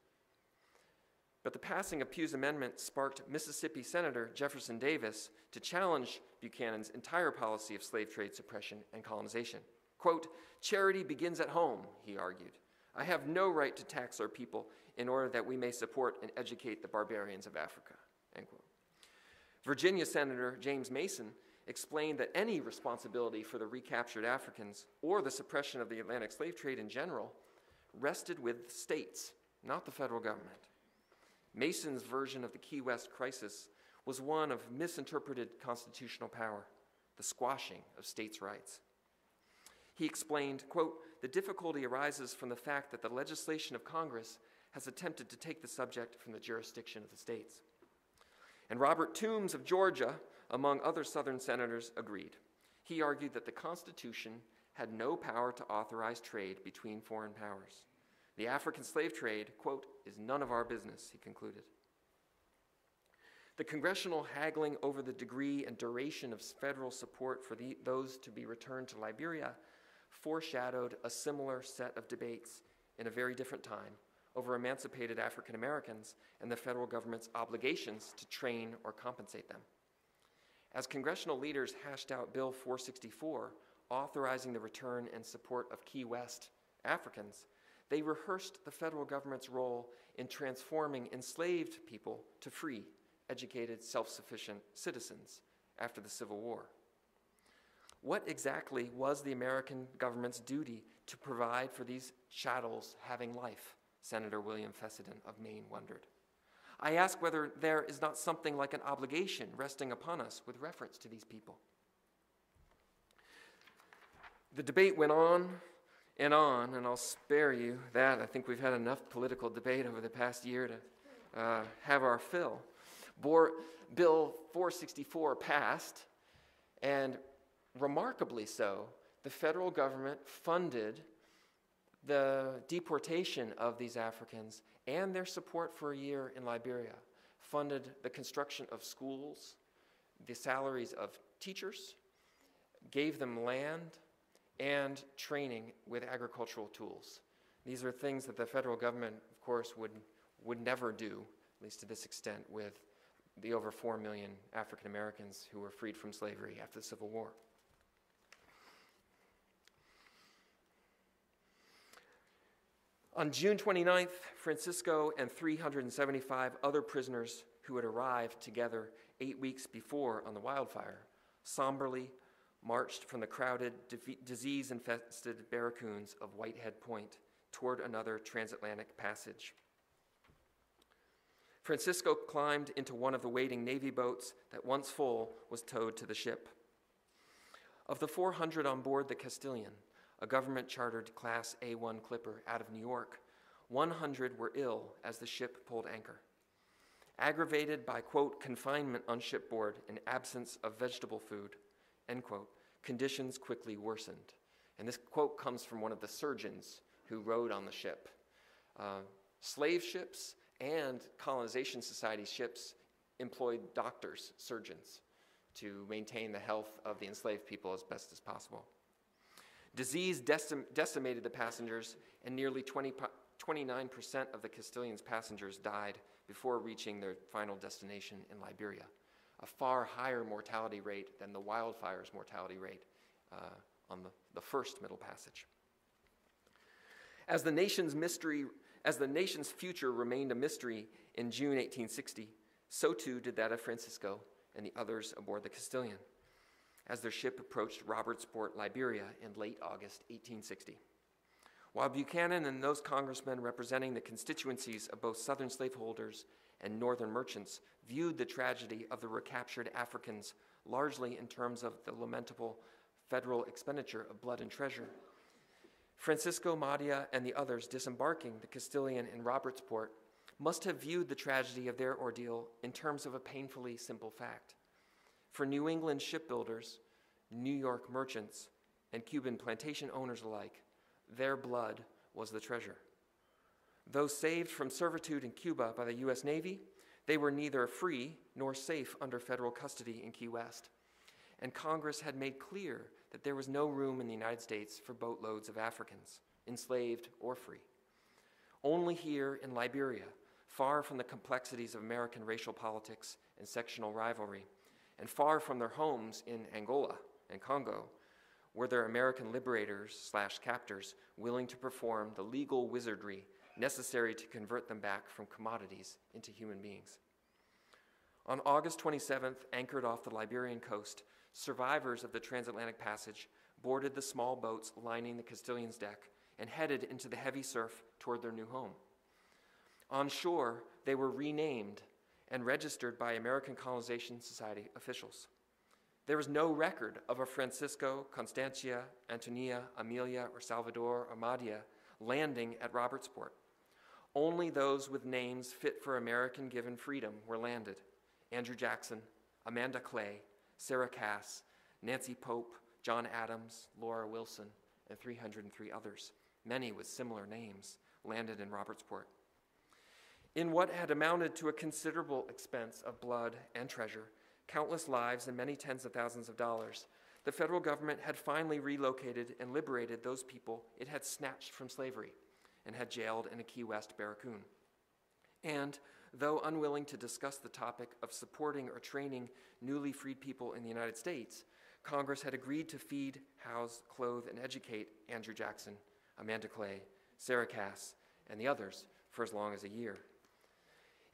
But the passing of Pugh's amendment sparked Mississippi Senator Jefferson Davis to challenge Buchanan's entire policy of slave trade suppression and colonization. Quote, "Charity begins at home," he argued. "I have no right to tax our people in order that we may support and educate the barbarians of Africa," end quote. Virginia Senator James Mason explained that any responsibility for the recaptured Africans or the suppression of the Atlantic slave trade in general rested with states, not the federal government. Mason's version of the Key West crisis was one of misinterpreted constitutional power, the squashing of states' rights. He explained, quote, "The difficulty arises from the fact that the legislation of Congress has attempted to take the subject from the jurisdiction of the states." And Robert Toombs of Georgia, among other Southern senators, agreed. He argued that the Constitution had no power to authorize trade between foreign powers. The African slave trade, quote, "is none of our business," he concluded. The congressional haggling over the degree and duration of federal support for those to be returned to Liberia foreshadowed a similar set of debates in a very different time over emancipated African Americans and the federal government's obligations to train or compensate them. As congressional leaders hashed out Bill 464, authorizing the return and support of Key West Africans, they rehearsed the federal government's role in transforming enslaved people to free, educated, self-sufficient citizens after the Civil War. What exactly was the American government's duty to provide for these chattels having life? Senator William Fessenden of Maine wondered. I ask whether there is not something like an obligation resting upon us with reference to these people. The debate went on, and I'll spare you that. I think we've had enough political debate over the past year to have our fill. Bill 464 passed, and remarkably so, the federal government funded the deportation of these Africans and their support for a year in Liberia, funded the construction of schools, the salaries of teachers, gave them land, and training with agricultural tools. These are things that the federal government, of course, would never do, at least to this extent, with the over 4 million African Americans who were freed from slavery after the Civil War. On June 29th, Francisco and 375 other prisoners who had arrived together 8 weeks before on the wildfire somberly marched from the crowded, disease-infested barracoons of Whitehead Point toward another transatlantic passage. Francisco climbed into one of the waiting Navy boats that, once full, was towed to the ship. Of the 400 on board the Castilian, a government-chartered Class A1 clipper out of New York, 100 were ill as the ship pulled anchor. Aggravated by, quote, confinement on shipboard and absence of vegetable food, end quote, conditions quickly worsened. And this quote comes from one of the surgeons who rode on the ship. Slave ships and colonization society ships employed doctors, surgeons, to maintain the health of the enslaved people as best as possible. Disease decimated the passengers, and nearly 29% of the Castilian's passengers died before reaching their final destination in Liberia, a far higher mortality rate than the Wildfire's mortality rate on the first Middle Passage. As the nation's future remained a mystery in June 1860, so too did that of Francisco and the others aboard the Castilian, as their ship approached Robertsport, Liberia in late August 1860. While Buchanan and those congressmen representing the constituencies of both Southern slaveholders and Northern merchants viewed the tragedy of the recaptured Africans largely in terms of the lamentable federal expenditure of blood and treasure, Francisco Madia and the others disembarking the Castilian in Robertsport must have viewed the tragedy of their ordeal in terms of a painfully simple fact. For New England shipbuilders, New York merchants, and Cuban plantation owners alike, their blood was the treasure. Though saved from servitude in Cuba by the U.S. Navy, they were neither free nor safe under federal custody in Key West. And Congress had made clear that there was no room in the United States for boatloads of Africans, enslaved or free. Only here in Liberia, far from the complexities of American racial politics and sectional rivalry, and far from their homes in Angola and Congo, were there American liberators/captors willing to perform the legal wizardry necessary to convert them back from commodities into human beings. On August 27th, anchored off the Liberian coast, survivors of the transatlantic passage boarded the small boats lining the Castilian's deck and headed into the heavy surf toward their new home. On shore, they were renamed and registered by American Colonization Society officials. There is no record of a Francisco, Constancia, Antonia, Amelia, or Salvador or Madia landing at Robertsport. Only those with names fit for American given freedom were landed: Andrew Jackson, Amanda Clay, Sarah Cass, Nancy Pope, John Adams, Laura Wilson, and 303 others, many with similar names, landed in Robertsport. In what had amounted to a considerable expense of blood and treasure, countless lives and many tens of thousands of dollars, the federal government had finally relocated and liberated those people it had snatched from slavery and had jailed in a Key West barracoon. And though unwilling to discuss the topic of supporting or training newly freed people in the United States, Congress had agreed to feed, house, clothe, and educate Andrew Jackson, Amanda Clay, Sarah Cass, and the others for as long as a year.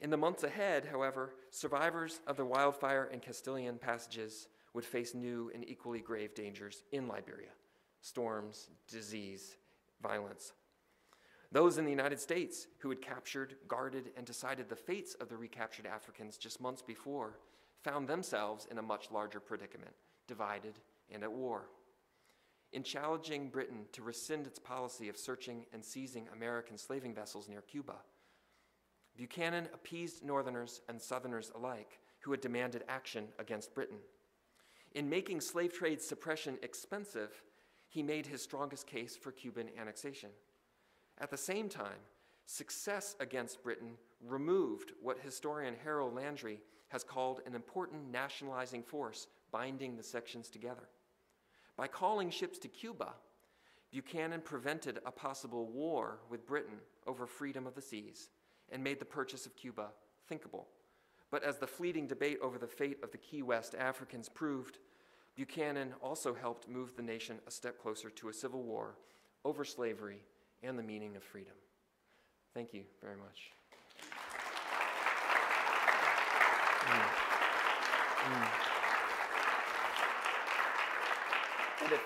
In the months ahead, however, survivors of the Wildfire and Castilian passages would face new and equally grave dangers in Liberia: storms, disease, violence. Those in the United States who had captured, guarded, and decided the fates of the recaptured Africans just months before found themselves in a much larger predicament, divided and at war. In challenging Britain to rescind its policy of searching and seizing American slaving vessels near Cuba, Buchanan appeased Northerners and Southerners alike who had demanded action against Britain. In making slave trade suppression expensive, he made his strongest case for Cuban annexation. At the same time, success against Britain removed what historian Harold Landry has called an important nationalizing force binding the sections together. By calling ships to Cuba, Buchanan prevented a possible war with Britain over freedom of the seas and made the purchase of Cuba thinkable. But as the fleeting debate over the fate of the Key West Africans proved, Buchanan also helped move the nation a step closer to a civil war over slavery and the meaning of freedom. Thank you very much. And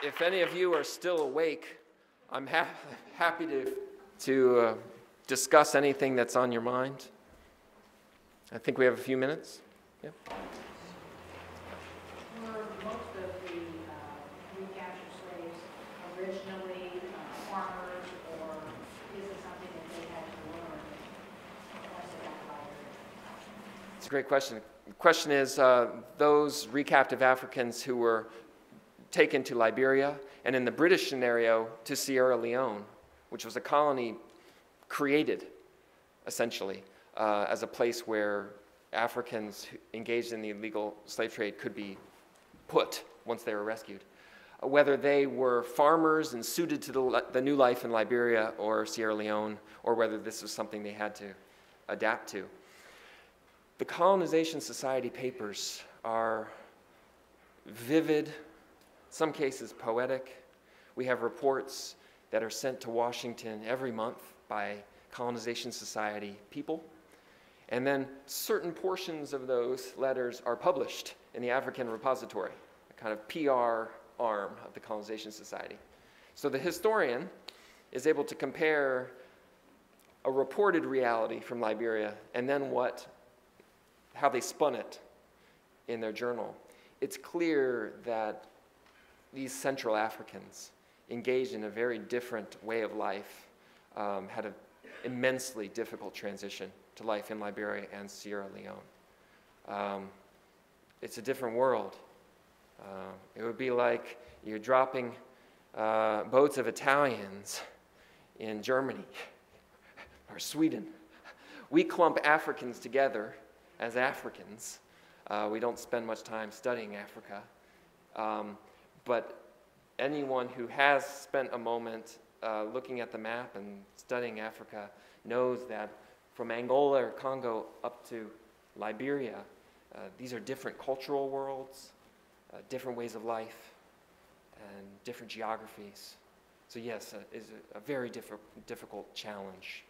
if any of you are still awake, I'm happy to discuss anything that's on your mind. I think we have a few minutes. Yeah. Were most of the recaptured slaves originally farmers, or is it something that they had to learn once they got to Liberia? It's a great question. The question is, those recaptive Africans who were taken to Liberia, and in the British scenario, to Sierra Leone, which was a colony created, essentially, as a place where Africans engaged in the illegal slave trade could be put once they were rescued. Whether they were farmers and suited to the new life in Liberia or Sierra Leone, or whether this was something they had to adapt to. The Colonization Society papers are vivid, in some cases poetic. We have reports that are sent to Washington every month by Colonization Society people. And then certain portions of those letters are published in the African Repository, a kind of PR arm of the Colonization Society. So the historian is able to compare a reported reality from Liberia and then how they spun it in their journal. It's clear that these Central Africans engaged in a very different way of life, had an immensely difficult transition to life in Liberia and Sierra Leone. It's a different world. It would be like you're dropping boats of Italians in Germany or Sweden. We clump Africans together as Africans. We don't spend much time studying Africa. But anyone who has spent a moment looking at the map and studying Africa knows that from Angola or Congo up to Liberia, these are different cultural worlds, different ways of life, and different geographies. So yes, it's a very difficult challenge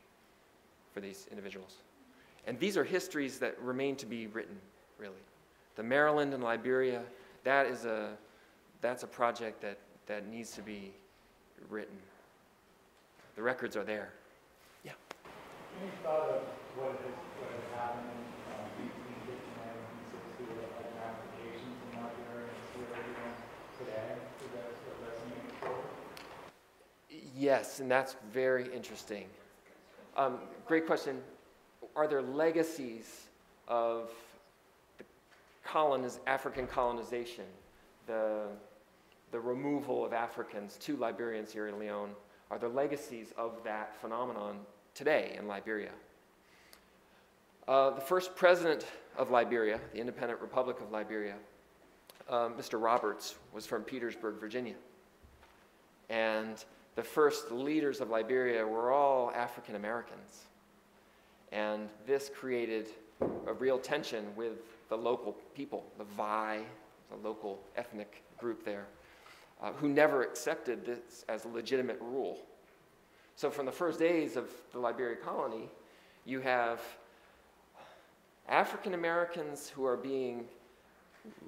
for these individuals. And these are histories that remain to be written, really. The Maryland and Liberia, that's a project that needs to be written. The records are there. Yeah. Any thought of what has happened between 59 and 60 of applications in Liberia and Sierra Leone today? Is that still listening for? Yes, and that's very interesting. Great question. Are there legacies of the African colonization, the removal of Africans to Liberia and Sierra Leone? Are there legacies of that phenomenon today in Liberia? The first president of Liberia, the Independent Republic of Liberia, Mr. Roberts, was from Petersburg, Virginia. And the first leaders of Liberia were all African Americans. And this created a real tension with the local people, the Vai, the local ethnic group there, who never accepted this as a legitimate rule. So from the first days of the Liberia colony, you have African Americans who are being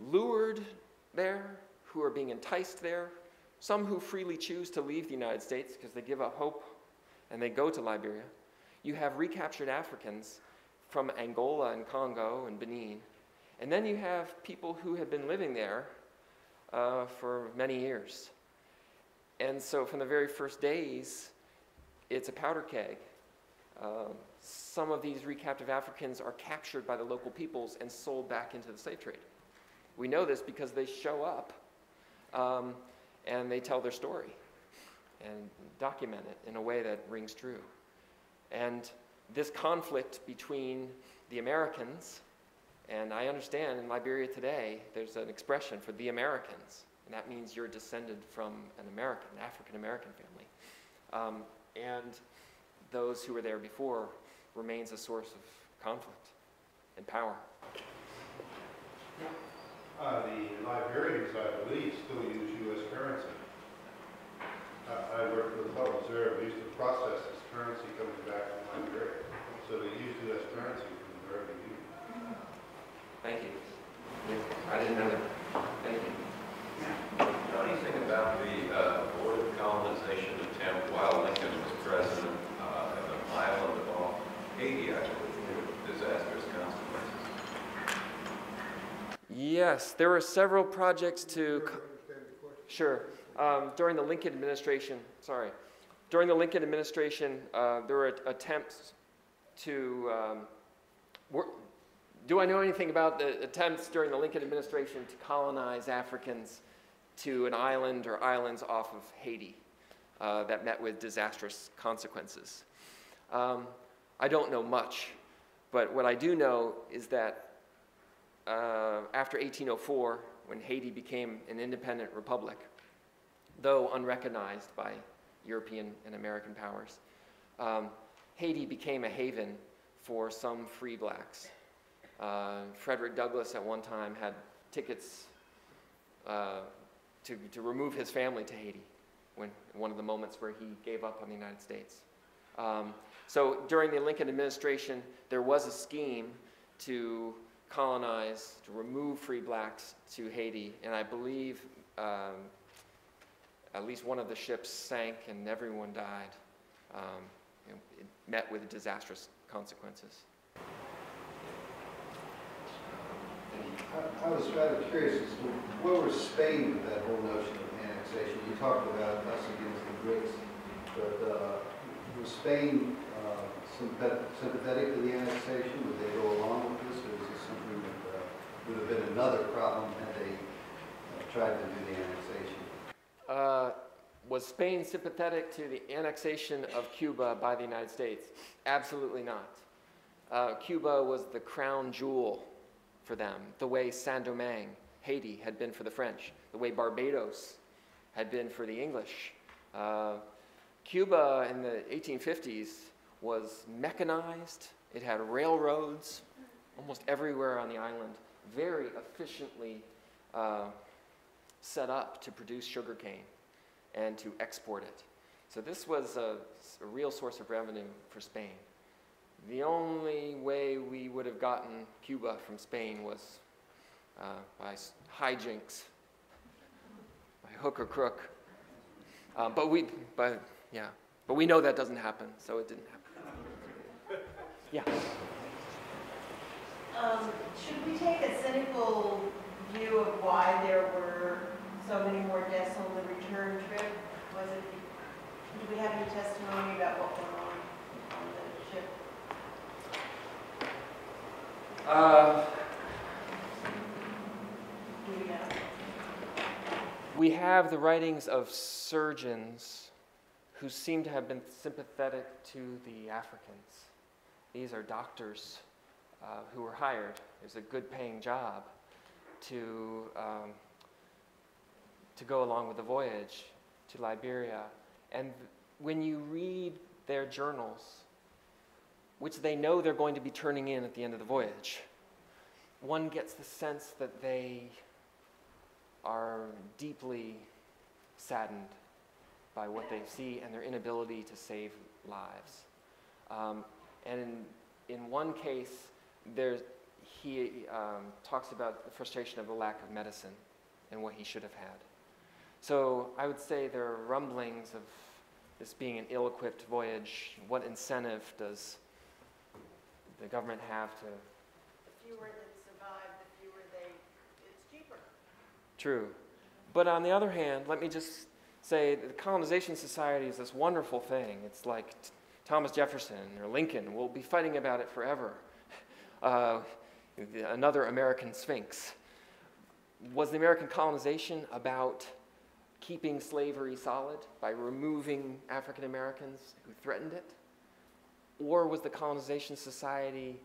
lured there, who are being enticed there, some who freely choose to leave the United States because they give up hope and they go to Liberia. You have recaptured Africans from Angola and Congo and Benin. And then you have people who have been living there for many years. And so from the very first days, it's a powder keg. Some of these recaptive Africans are captured by the local peoples and sold back into the slave trade. We know this because they show up and they tell their story and document it in a way that rings true. And this conflict between the Americans, and I understand in Liberia today, there's an expression for the Americans, and that means you're descended from an African-American family. And those who were there before remains a source of conflict and power. The Liberians, I believe, still use U.S. currency. I worked with the Federal Reserve. We used to process this currency coming back from Liberia. So they use U.S. currency from the very beginning. Thank you. I didn't know that. Thank you. What do you think about the aborted colonization attempt while Lincoln was president of an island Yes, there were several projects to... Sure. During the Lincoln administration, during the Lincoln administration, there were attempts to... do I know anything about the attempts during the Lincoln administration to colonize Africans to an island or islands off of Haiti that met with disastrous consequences? I don't know much, but what I do know is that after 1804, when Haiti became an independent republic, though unrecognized by European and American powers, Haiti became a haven for some free blacks. Frederick Douglass at one time had tickets to remove his family to Haiti, one of the moments where he gave up on the United States. So during the Lincoln administration, there was a scheme to colonize, to remove free blacks to Haiti, and I believe at least one of the ships sank and everyone died. It met with disastrous consequences. I was rather curious as to where was Spain with that whole notion of annexation? You talked about us against the Brits, but was Spain sympathetic to the annexation? Would they go along with this, or is this something that would have been another problem had they tried to do the annexation? Was Spain sympathetic to the annexation of Cuba by the United States? Absolutely not. Cuba was the crown jewel for them, the way Saint-Domingue, Haiti, had been for the French, the way Barbados had been for the English. Cuba in the 1850s was mechanized. It had railroads almost everywhere on the island, very efficiently set up to produce sugarcane and to export it. So this was a real source of revenue for Spain. The only way we would have gotten Cuba from Spain was by hijinks, by hook or crook. But we know that doesn't happen, so it didn't happen. Yeah. Should we take a cynical view of why there were so many more deaths on the return trip? Did we have any testimony about what went on the ship? Do we know? We have the writings of surgeons who seem to have been sympathetic to the Africans. These are doctors who were hired. It was a good-paying job to go along with the voyage to Liberia. And when you read their journals, which they know they're going to be turning in at the end of the voyage, one gets the sense that they are deeply saddened by what they see and their inability to save lives. And in one case, he talks about the frustration of the lack of medicine and what he should have had. So I would say there are rumblings of this being an ill-equipped voyage. What incentive does the government have to... The fewer that survive, the fewer it's cheaper. True. But on the other hand, let me just say the colonization society is this wonderful thing. It's like Thomas Jefferson or Lincoln. We'll be fighting about it forever. Another American Sphinx. Was the American colonization about keeping slavery solid by removing African Americans who threatened it? Or was the colonization society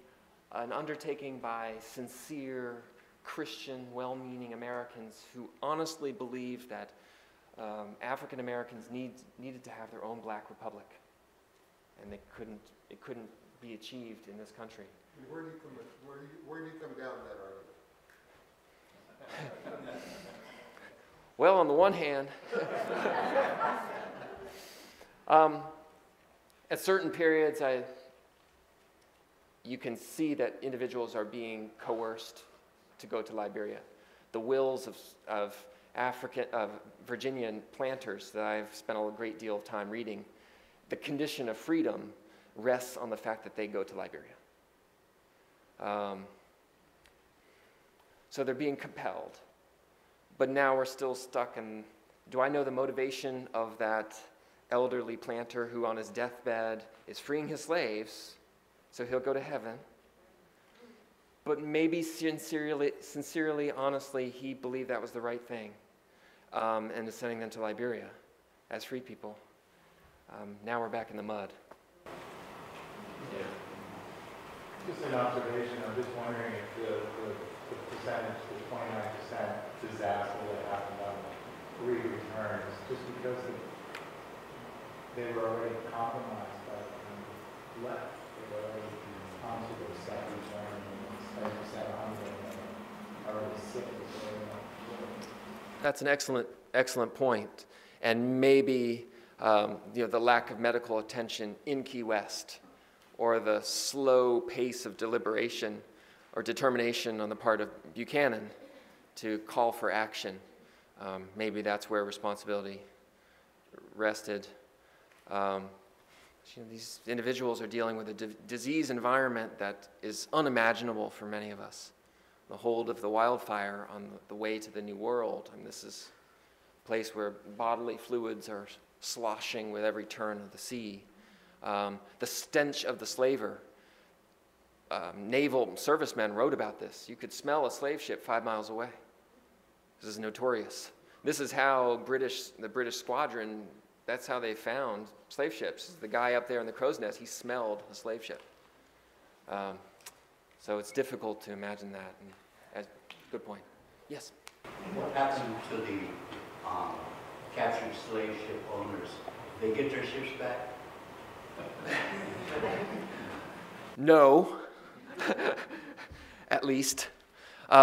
an undertaking by sincere, Christian, well-meaning Americans who honestly believed that African Americans needed to have their own black republic, and it couldn't be achieved in this country? Where do you come down that argument? Well, on the one hand, at certain periods, you can see that individuals are being coerced to go to Liberia. The wills of Virginian planters that I've spent a great deal of time reading, the condition of freedom rests on the fact that they go to Liberia. So they're being compelled. But now we're still stuck in, do I know the motivation of that elderly planter who on his deathbed is freeing his slaves so he'll go to heaven? But maybe sincerely, honestly, he believed that was the right thing, and is sending them to Liberia as free people. Now we're back in the mud. Yeah. Just an observation, I'm just wondering if the percentage, the 29% disaster that happened on the returns, just because they were already compromised by the left. They were already onto the second return, and 7% on them, already sick. That's an excellent point. And maybe the lack of medical attention in Key West, or the slow pace of deliberation or determination on the part of Buchanan to call for action. Maybe that's where responsibility rested. These individuals are dealing with a disease environment that is unimaginable for many of us. The hold of the wildfire on the way to the New World. I mean, this is a place where bodily fluids are sloshing with every turn of the sea. The stench of the slaver. Naval servicemen wrote about this. You could smell a slave ship 5 miles away. This is notorious. This is how the British squadron, that's how they found slave ships. The guy up there in the crow's nest, he smelled a slave ship. So it's difficult to imagine that. Good point. Yes? What happened to the captured slave ship owners? They get their ships back? No, at least.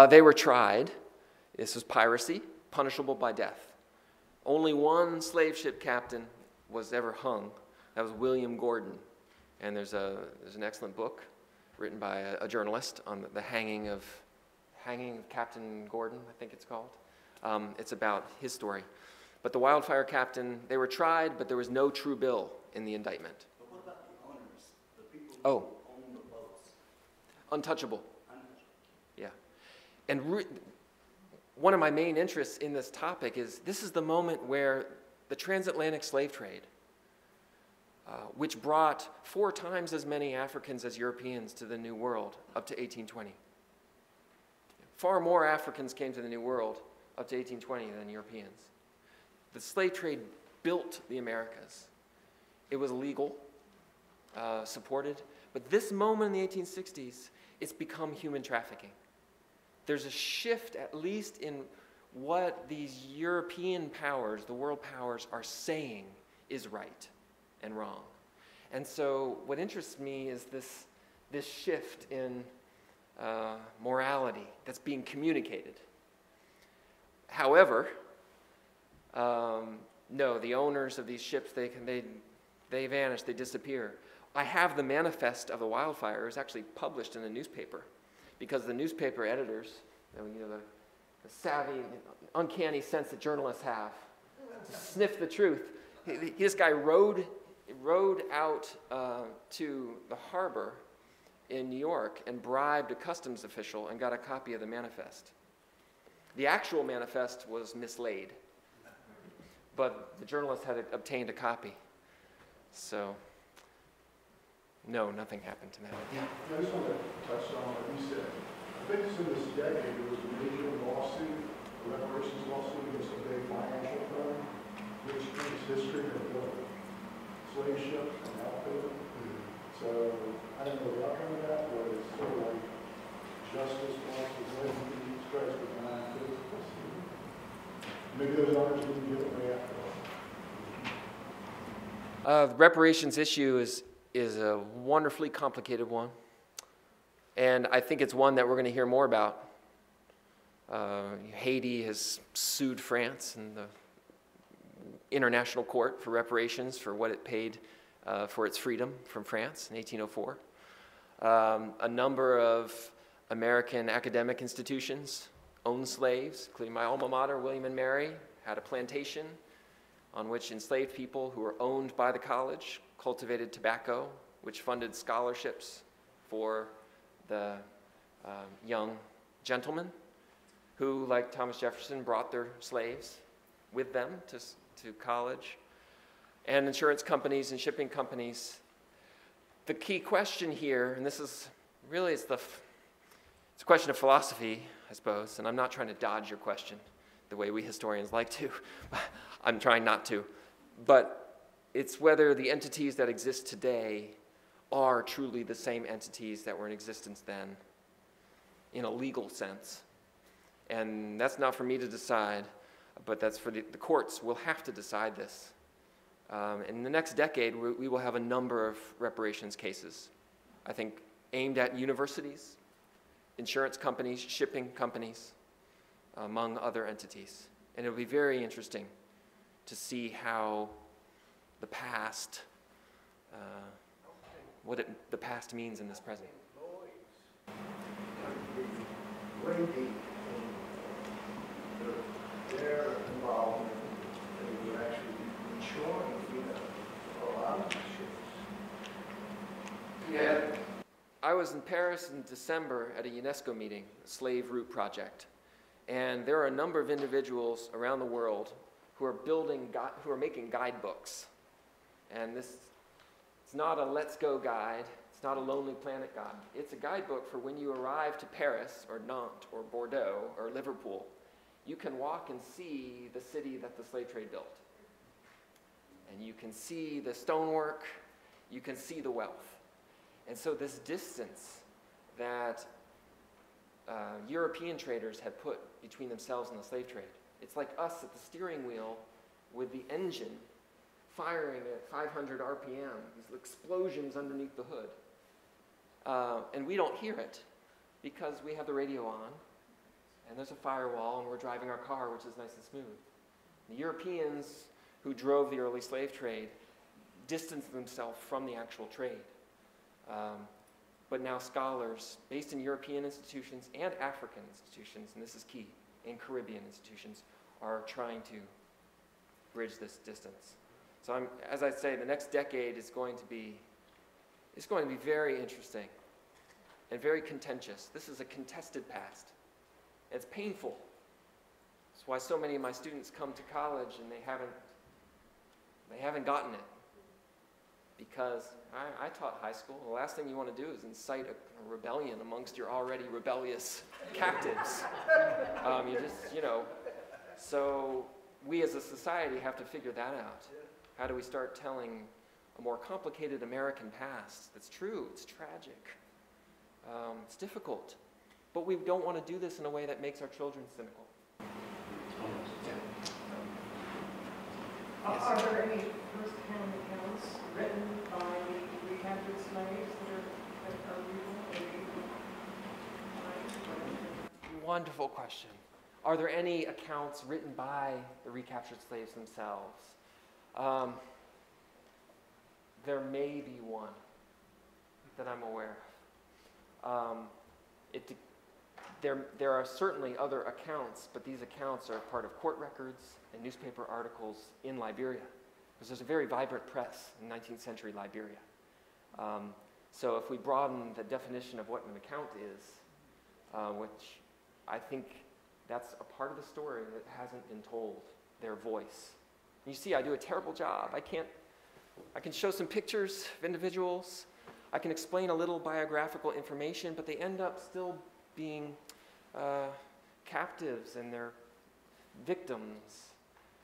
They were tried. This was piracy, punishable by death. Only one slave ship captain was ever hung. That was William Gordon. And there's an excellent book written by a journalist on the hanging of Captain Gordon, I think it's called. It's about his story. But the wildfire captain, they were tried, but there was no true bill in the indictment. But what about the owners, the people who own the boats? Untouchable. Yeah. And one of my main interests in this topic is this is the moment where the transatlantic slave trade, which brought 4 times as many Africans as Europeans to the New World up to 1820. Far more Africans came to the New World up to 1820 than Europeans. The slave trade built the Americas. It was legal, supported, but this moment in the 1860s, it's become human trafficking. There's a shift, at least in what these European powers, the world powers, are saying is right and wrong. And so what interests me is this shift in morality that's being communicated. However, no, the owners of these ships, they vanish, they disappear. I have the manifest of the wildfire. It was actually published in a newspaper because the newspaper editors, the savvy, uncanny sense that journalists have to sniff the truth. This guy rowed out to the harbor in New York and bribed a customs official and got a copy of the manifest. The actual manifest was mislaid, but the journalist had obtained a copy. So, no, nothing happened to that. Yeah. I just want to touch on what you said. I think it's in this decade there was a major lawsuit, a reparations lawsuit against a big financial firm, which makes history of the slave ships and outfit. So I don't know the outcome of that, but it's sort of like justice lost the way to Jesus Christ with nine kids. Maybe those owners didn't get away after all. The reparations issue is a wonderfully complicated one. And I think it's one that we're going to hear more about. Haiti has sued France in the International Court for reparations for what it paid for its freedom from France in 1804. A number of American academic institutions owned slaves, including my alma mater, William and Mary, had a plantation on which enslaved people who were owned by the college cultivated tobacco, which funded scholarships for the young gentlemen. who, like Thomas Jefferson, brought their slaves with them to college, and insurance companies and shipping companies. The key question here, and this is really, it's a question of philosophy, I suppose, and I'm not trying to dodge your question the way we historians like to. I'm trying not to. But it's whether the entities that exist today are truly the same entities that were in existence then, in a legal sense. And that's not for me to decide, but that's for the courts will have to decide this. In the next decade, we will have a number of reparations cases, I think, aimed at universities, insurance companies, shipping companies, among other entities. And it'll be very interesting to see how the past, the past means in this present. Way deep in their involvement, they would actually be insuring, a lot of ships. Yeah. I was in Paris in December at a UNESCO meeting, a Slave Route Project, and there are a number of individuals around the world who are making guidebooks. And it's not a Let's Go guide. It's not a Lonely Planet guide. It's a guidebook for when you arrive to Paris or Nantes or Bordeaux or Liverpool. You can walk and see the city that the slave trade built. And you can see the stonework. You can see the wealth. And so this distance that European traders had put between themselves and the slave trade, it's like us at the steering wheel with the engine firing at 500 RPM, these explosions underneath the hood. And we don't hear it because we have the radio on, and there's a firewall, and we're driving our car, which is nice and smooth. The Europeans who drove the early slave trade distanced themselves from the actual trade. But now scholars based in European institutions and African institutions, and this is key, and Caribbean institutions, are trying to bridge this distance. So as I say, the next decade is going to be very interesting and very contentious. This is a contested past. It's painful. That's why so many of my students come to college and they haven't gotten it. Because I taught high school. The last thing you want to do is incite a rebellion amongst your already rebellious captives. So we as a society have to figure that out. How do we start telling a more complicated American past that's true, it's tragic, it's difficult, but we don't want to do this in a way that makes our children cynical. Yes. Are there any first-hand accounts written by the recaptured slaves that are real? Wonderful question. Are there any accounts written by the recaptured slaves themselves? There may be one that I'm aware of. There are certainly other accounts, but these accounts are part of court records and newspaper articles in Liberia, because there's a very vibrant press in 19th century Liberia. So if we broaden the definition of what an account is, which I think that's a part of the story that hasn't been told, their voice. And you see, I do a terrible job. I can show some pictures of individuals. I can explain a little biographical information, but they end up still being captives and they're victims.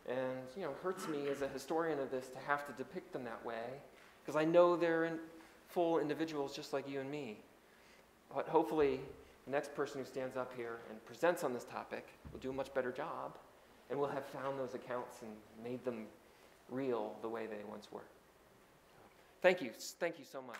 And it hurts me as a historian of this to have to depict them that way, because I know they're full individuals just like you and me. But hopefully, the next person who stands up here and presents on this topic will do a much better job, and will have found those accounts and made them real the way they once were. Thank you so much.